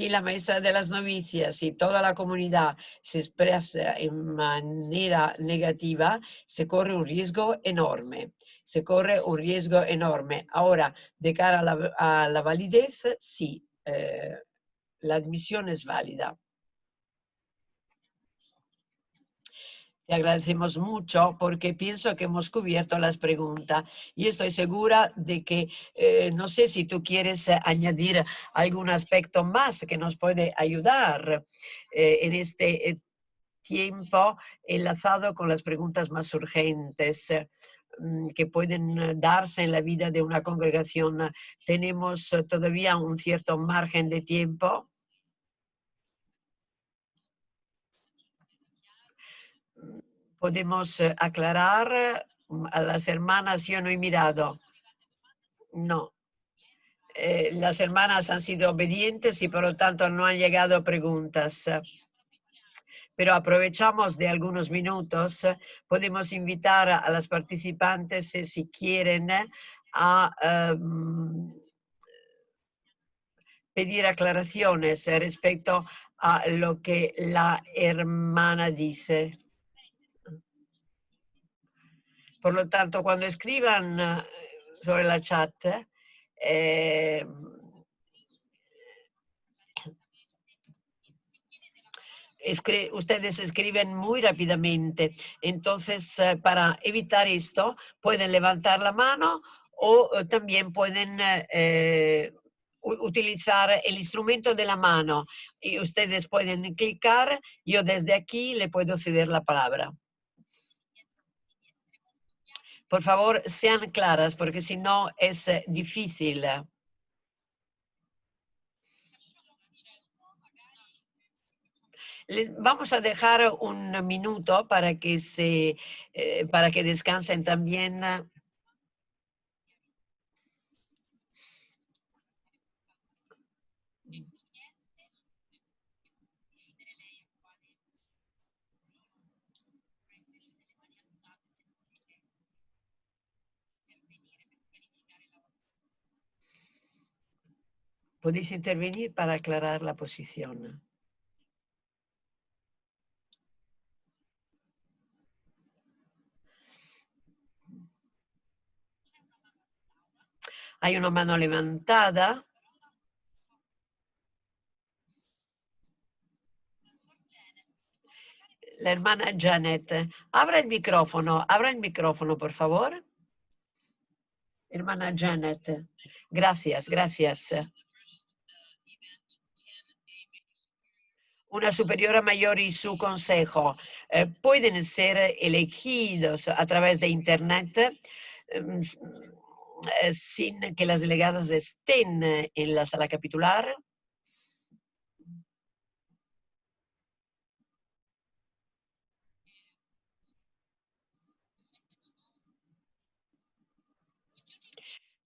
[SPEAKER 1] la maestra de las novicias y toda la comunidad se expresa en manera negativa, se corre un riesgo enorme. Se corre un riesgo enorme. Ahora, de cara a la validez, sí, la admisión es válida. Te agradecemos mucho porque pienso que hemos cubierto las preguntas y estoy segura de que no sé si tú quieres añadir algún aspecto más que nos puede ayudar en este tiempo enlazado con las preguntas más urgentes que pueden darse en la vida de una congregación. Tenemos todavía un cierto margen de tiempo. Podemos aclarar a las hermanas, yo no he mirado. No. Las hermanas han sido obedientes y por lo tanto no han llegado preguntas. Pero aprovechamos de algunos minutos. Podemos invitar a las participantes, si quieren, a pedir aclaraciones respecto a lo que la hermana dice. Por lo tanto, cuando escriban sobre la chat, ustedes escriben muy rápidamente. Entonces, para evitar esto, pueden levantar la mano o también pueden utilizar el instrumento de la mano y ustedes pueden clicar. Yo desde aquí le puedo ceder la palabra. Por favor, sean claras, porque si no es difícil. Vamos a dejar un minuto para que descansen también. Podéis intervenir para aclarar la posición. Hay una mano levantada. La hermana Janet. Abra el micrófono, por favor. Hermana Janet. Gracias, gracias. Una superiora mayor y su consejo pueden ser elegidos a través de Internet sin que las delegadas estén en la sala capitular.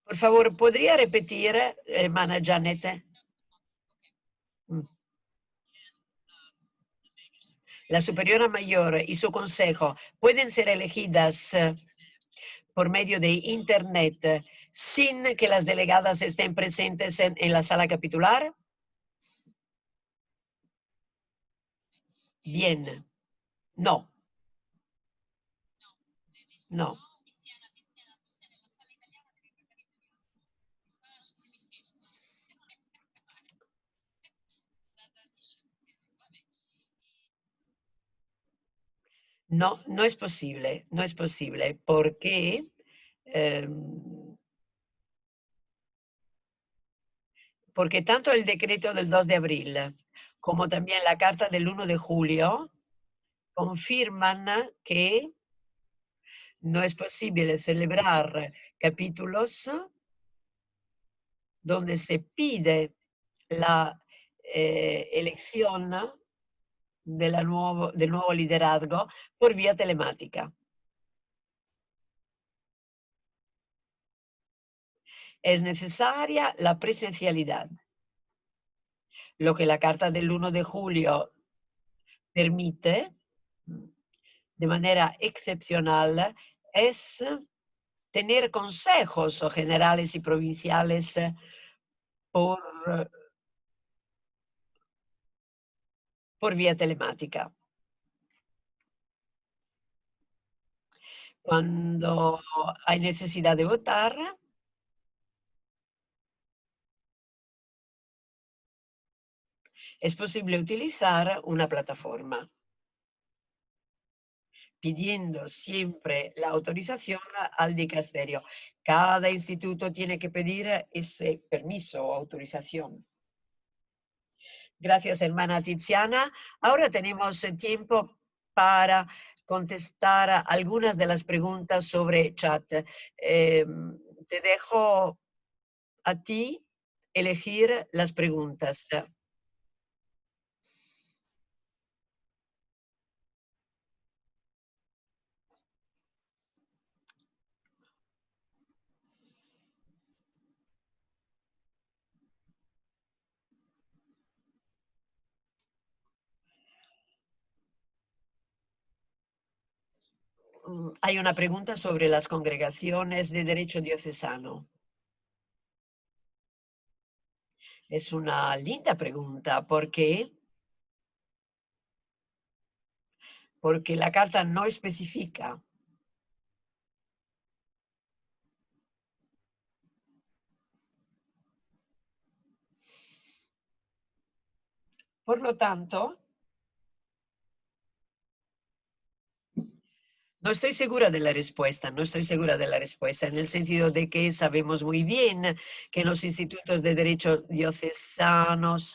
[SPEAKER 1] Por favor, ¿podría repetir, hermana Janet? Mm. La superiora mayor y su consejo pueden ser elegidas por medio de Internet sin que las delegadas estén presentes en la sala capitular. Bien. No, no. No, no es posible, porque porque tanto el decreto del 2 de abril como también la carta del 1 de julio confirman que no es posible celebrar capítulos donde se pide la elección del nuevo liderazgo por vía telemática. Es necesaria la presencialidad. Lo que la carta del 1 de julio permite de manera excepcional es tener consejos generales y provinciales por, por vía telemática. Cuando hay necesidad de votar, es posible utilizar una plataforma, pidiendo siempre la autorización al dicasterio. Cada instituto tiene que pedir ese permiso o autorización. Gracias, hermana Tiziana. Ahora tenemos tiempo para contestar algunas de las preguntas sobre chat. Te dejo a ti elegir las preguntas. Hay una pregunta sobre las congregaciones de derecho diocesano. Es una linda pregunta. ¿Por qué? Porque la carta no especifica. Por lo tanto, no estoy segura de la respuesta, no estoy segura de la respuesta, en el sentido de que sabemos muy bien que los institutos de derecho diocesanos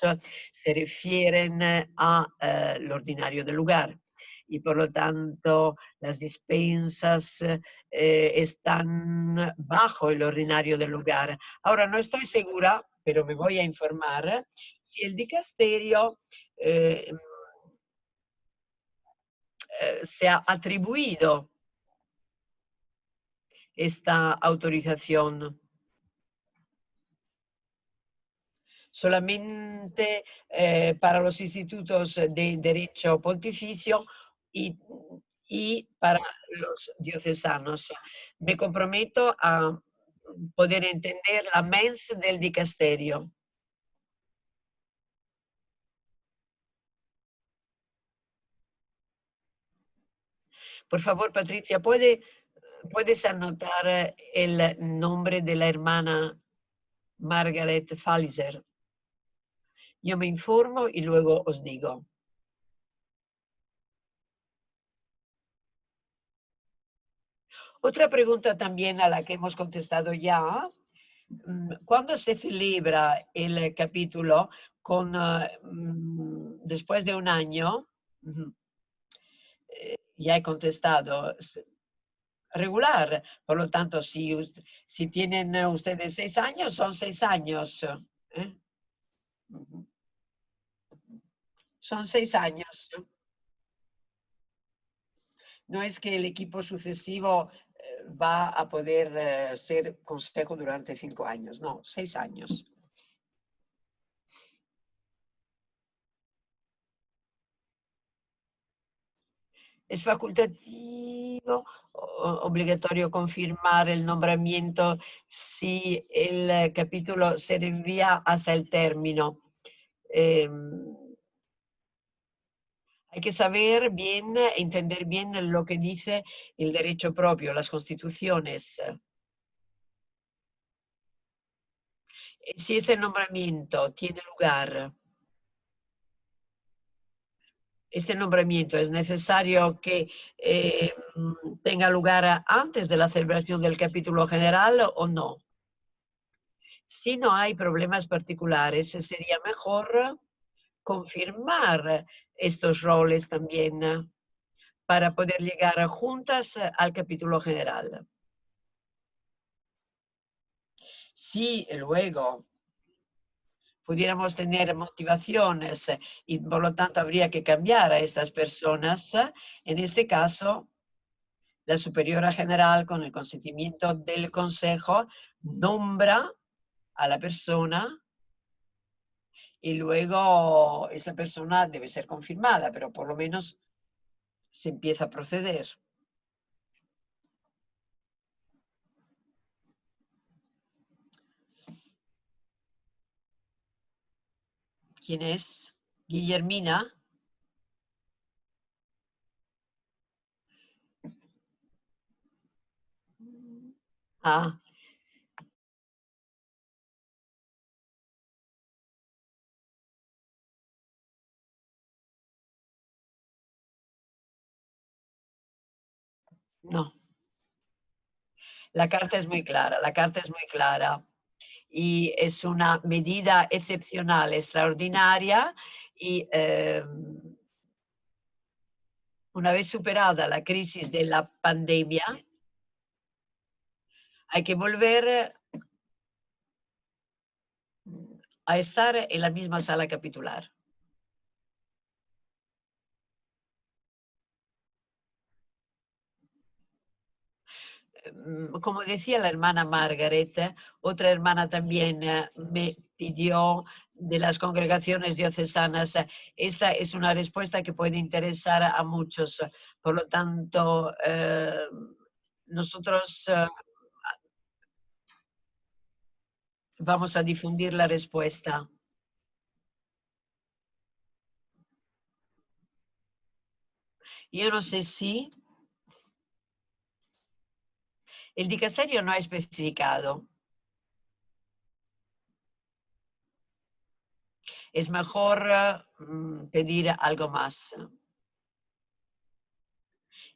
[SPEAKER 1] se refieren al ordinario del lugar y por lo tanto las dispensas están bajo el ordinario del lugar. Ahora, no estoy segura, pero me voy a informar si el dicasterio se ha atribuido esta autorización. Solamente para los institutos de derecho pontificio y para los diocesanos. Me comprometo a poder entender la mens del dicasterio. Por favor, Patricia, ¿puedes anotar el nombre de la hermana Margaret Falliser? Yo me informo y luego os digo. Otra pregunta también a la que hemos contestado ya. ¿Cuándo se celebra el capítulo después de un año? Ya he contestado. Regular. Por lo tanto, si tienen ustedes 6 años, son 6 años. ¿eh? Son 6 años. No es que el equipo sucesivo va a poder ser consejo durante 5 años, no, 6 años. Es facultativo, obligatorio confirmar el nombramiento si el capítulo se reenvía hasta el término. Hay que saber bien, entender bien lo que dice el derecho propio, las constituciones. Si este nombramiento tiene lugar, este nombramiento es necesario que tenga lugar antes de la celebración del capítulo general o no. Si no hay problemas particulares, sería mejor confirmar estos roles también para poder llegar juntas al capítulo general. Si luego pudiéramos tener motivaciones y por lo tanto habría que cambiar a estas personas, en este caso, la superiora general, con el consentimiento del consejo, nombra a la persona y luego esa persona debe ser confirmada, pero por lo menos se empieza a proceder. ¿Quién es? Guillermina. Ah, no. La carta es muy clara, la carta es muy clara y es una medida excepcional, extraordinaria y una vez superada la crisis de la pandemia, hay que volver a estar en la misma sala capitular. Como decía la hermana Margaret, otra hermana también me pidió de las congregaciones diocesanas. Esta es una respuesta que puede interesar a muchos. Por lo tanto, nosotros vamos a difundir la respuesta. Yo no sé si el dicasterio no ha especificado. Es mejor pedir algo más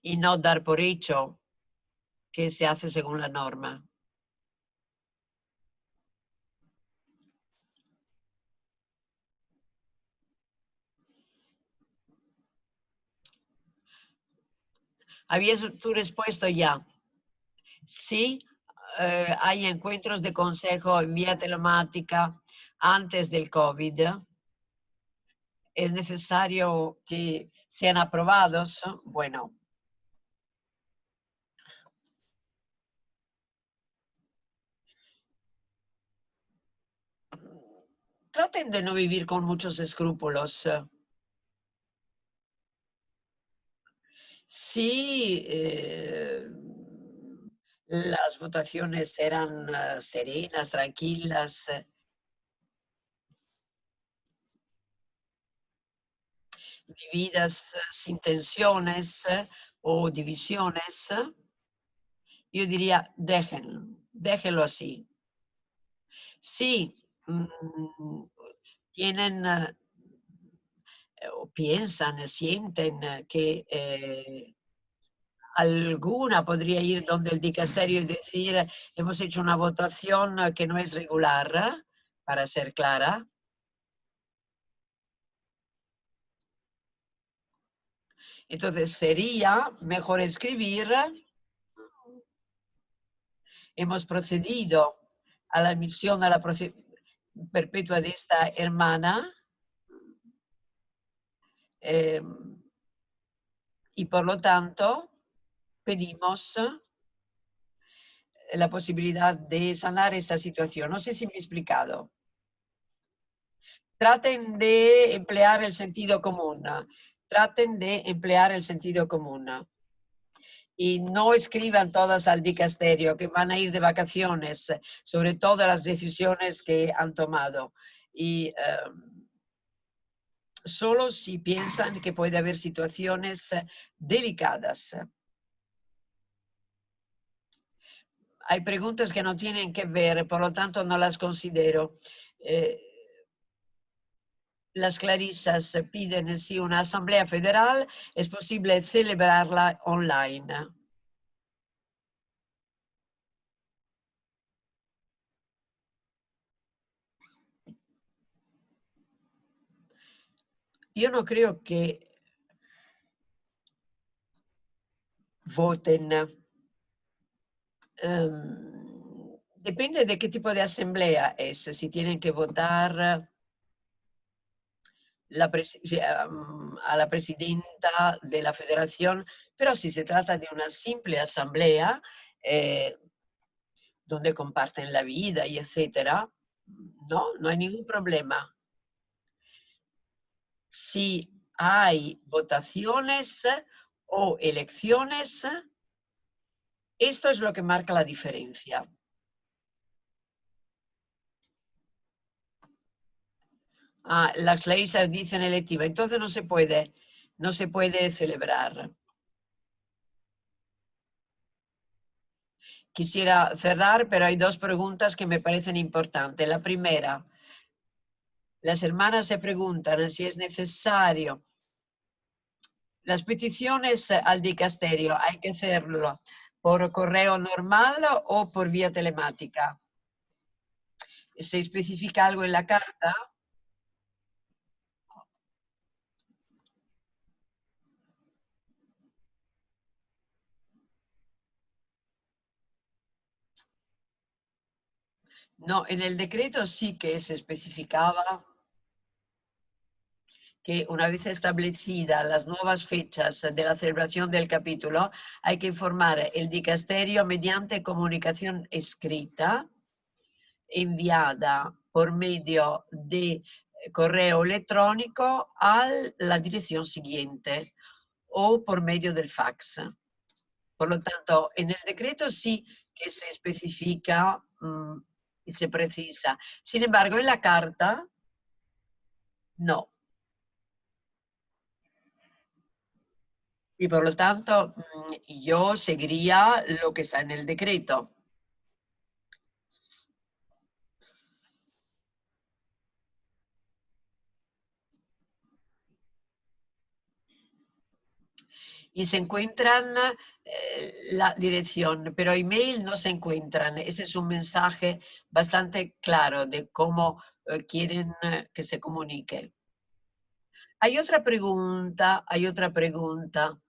[SPEAKER 1] y no dar por hecho que se hace según la norma. ¿Habías tú respuesto ya? Sí, hay encuentros de consejo en vía telemática antes del COVID. Es necesario que sean aprobados. Bueno, traten de no vivir con muchos escrúpulos. Sí, las votaciones eran serenas, tranquilas, vividas sin tensiones o divisiones, yo diría, déjenlo así. Sí, tienen o piensan, sienten que alguna podría ir donde el dicasterio y decir, hemos hecho una votación que no es regular, para ser clara. Entonces sería mejor escribir, hemos procedido a la emisión a la perpetua de esta hermana y por lo tanto pedimos la posibilidad de sanar esta situación. No sé si me he explicado. Traten de emplear el sentido común. Traten de emplear el sentido común. Y no escriban todas al dicasterio, que van a ir de vacaciones, sobre todas las decisiones que han tomado. Y solo si piensan que puede haber situaciones delicadas. Hay preguntas que no tienen que ver, por lo tanto no las considero. Las clarisas piden si una asamblea federal es posible celebrarla online. Yo no creo que voten. Depende de qué tipo de asamblea es. Si tienen que votar a la presidenta de la federación, pero si se trata de una simple asamblea donde comparten la vida y etcétera, no hay ningún problema. Si hay votaciones o elecciones, esto es lo que marca la diferencia. Las leyes dicen electiva, entonces no se puede celebrar. Quisiera cerrar, pero hay dos preguntas que me parecen importantes. La primera, las hermanas se preguntan si es necesario las peticiones al dicasterio, ¿hay que hacerlo por correo normal o por vía telemática? ¿Se especifica algo en la carta? No, en el decreto sí que se especificaba que una vez establecidas las nuevas fechas de la celebración del capítulo, hay que informar el dicasterio mediante comunicación escrita enviada por medio de correo electrónico a la dirección siguiente o por medio del fax. Por lo tanto, en el decreto sí que se especifica y se precisa. Sin embargo, en la carta, no. Y por lo tanto, yo seguiría lo que está en el decreto. Y se encuentran la dirección, pero email no se encuentran. Ese es un mensaje bastante claro de cómo quieren que se comunique. Hay otra pregunta, hay otra pregunta.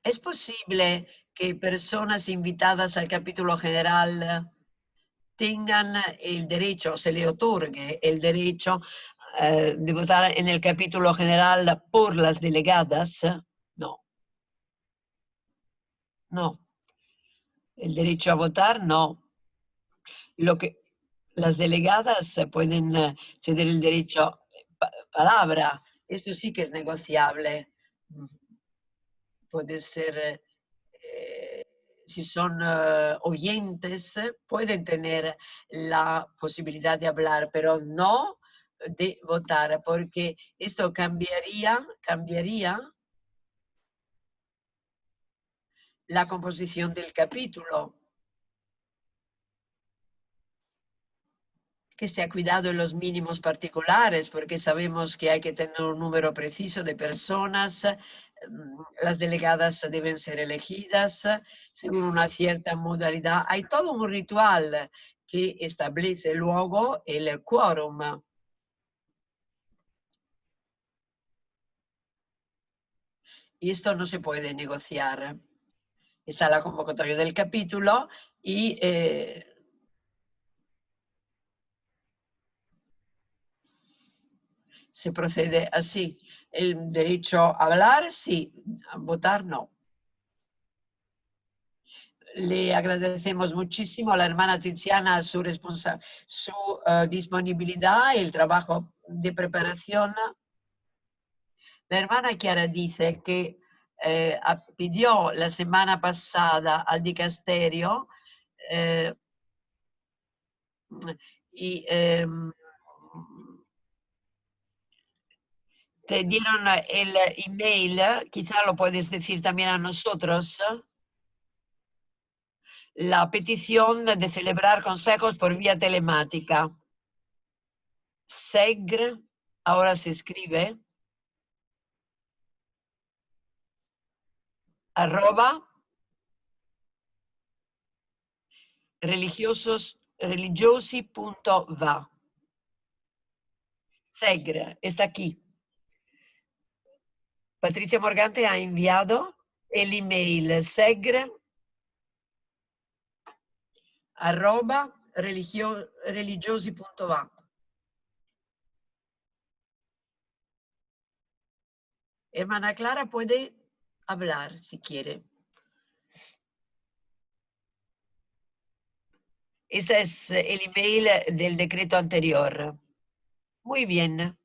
[SPEAKER 1] ¿Es posible que personas invitadas al capítulo general tengan el derecho, se le otorgue el derecho de votar en el capítulo general por las delegadas? No, no. El derecho a votar, no. Lo que las delegadas pueden ceder el derecho a palabra. Esto sí que es negociable. Puede ser, si son oyentes, pueden tener la posibilidad de hablar, pero no de votar, porque esto cambiaría la composición del capítulo. que se ha cuidado en los mínimos particulares, porque sabemos que hay que tener un número preciso de personas. Las delegadas deben ser elegidas según una cierta modalidad. Hay todo un ritual que establece luego el quórum. Y esto no se puede negociar. Está la convocatoria del capítulo y se procede así. El derecho a hablar, sí. A votar, no. Le agradecemos muchísimo a la hermana Tiziana su disponibilidad y el trabajo de preparación. La hermana Chiara dice que pidió la semana pasada al dicasterio y te dieron el email, quizá lo puedes decir también a nosotros, la petición de celebrar consejos por vía telemática. SEGR, ahora se escribe, @religiosi.va. SEGR, está aquí. Patricia Morgante ha enviado el email segre@religiosi.va. Hermana Clara puede hablar si quiere. Este es el email del decreto anterior. Muy bien.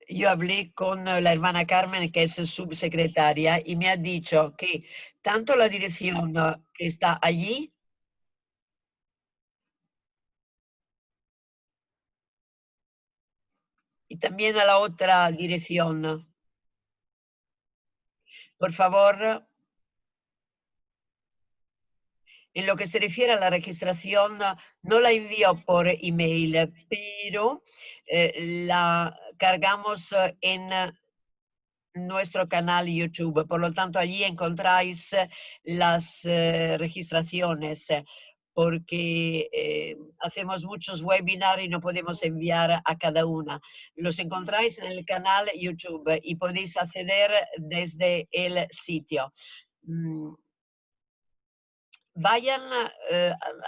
[SPEAKER 1] Yo hablé con la hermana Carmen, que es subsecretaria, y me ha dicho que tanto la dirección que está allí y también a la otra dirección. Por favor, en lo que se refiere a la registración, no la envío por email, pero la cargamos en nuestro canal YouTube. Por lo tanto, allí encontráis las registraciones, porque hacemos muchos webinars y no podemos enviar a cada una. Los encontráis en el canal YouTube y podéis acceder desde el sitio. Vayan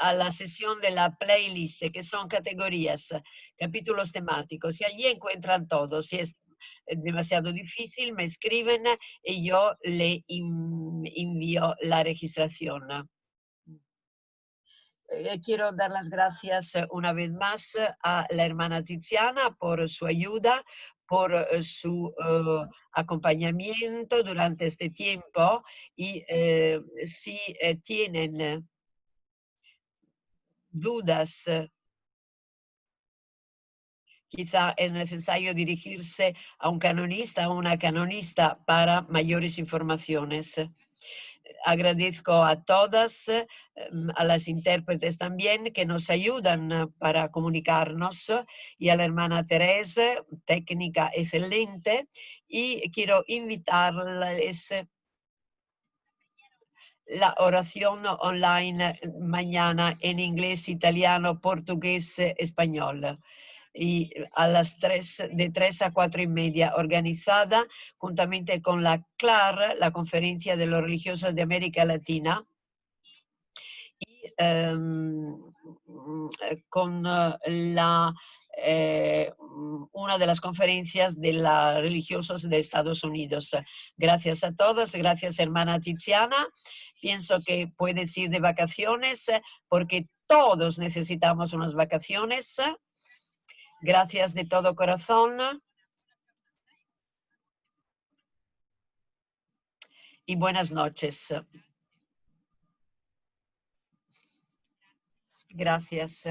[SPEAKER 1] a la sesión de la playlist, que son categorías, capítulos temáticos, y allí encuentran todo. Si es demasiado difícil, me escriben y yo le envío la registración. Quiero dar las gracias una vez más a la hermana Tiziana por su ayuda, por su acompañamiento durante este tiempo y si tienen dudas, quizá es necesario dirigirse a un canonista o una canonista para mayores informaciones. Agradezco a todas, a las intérpretes también que nos ayudan para comunicarnos y a la hermana Teresa, técnica excelente, y quiero invitarles la oración online mañana en inglés, italiano, portugués, español. Y a las 3, de 3 a 4 y media, organizada juntamente con la CLAR, la Conferencia de los Religiosos de América Latina, y con una de las conferencias de las religiosas de Estados Unidos. Gracias a todos, gracias hermana Tiziana. Pienso que puedes ir de vacaciones porque todos necesitamos unas vacaciones. Gracias de todo corazón y buenas noches. Gracias.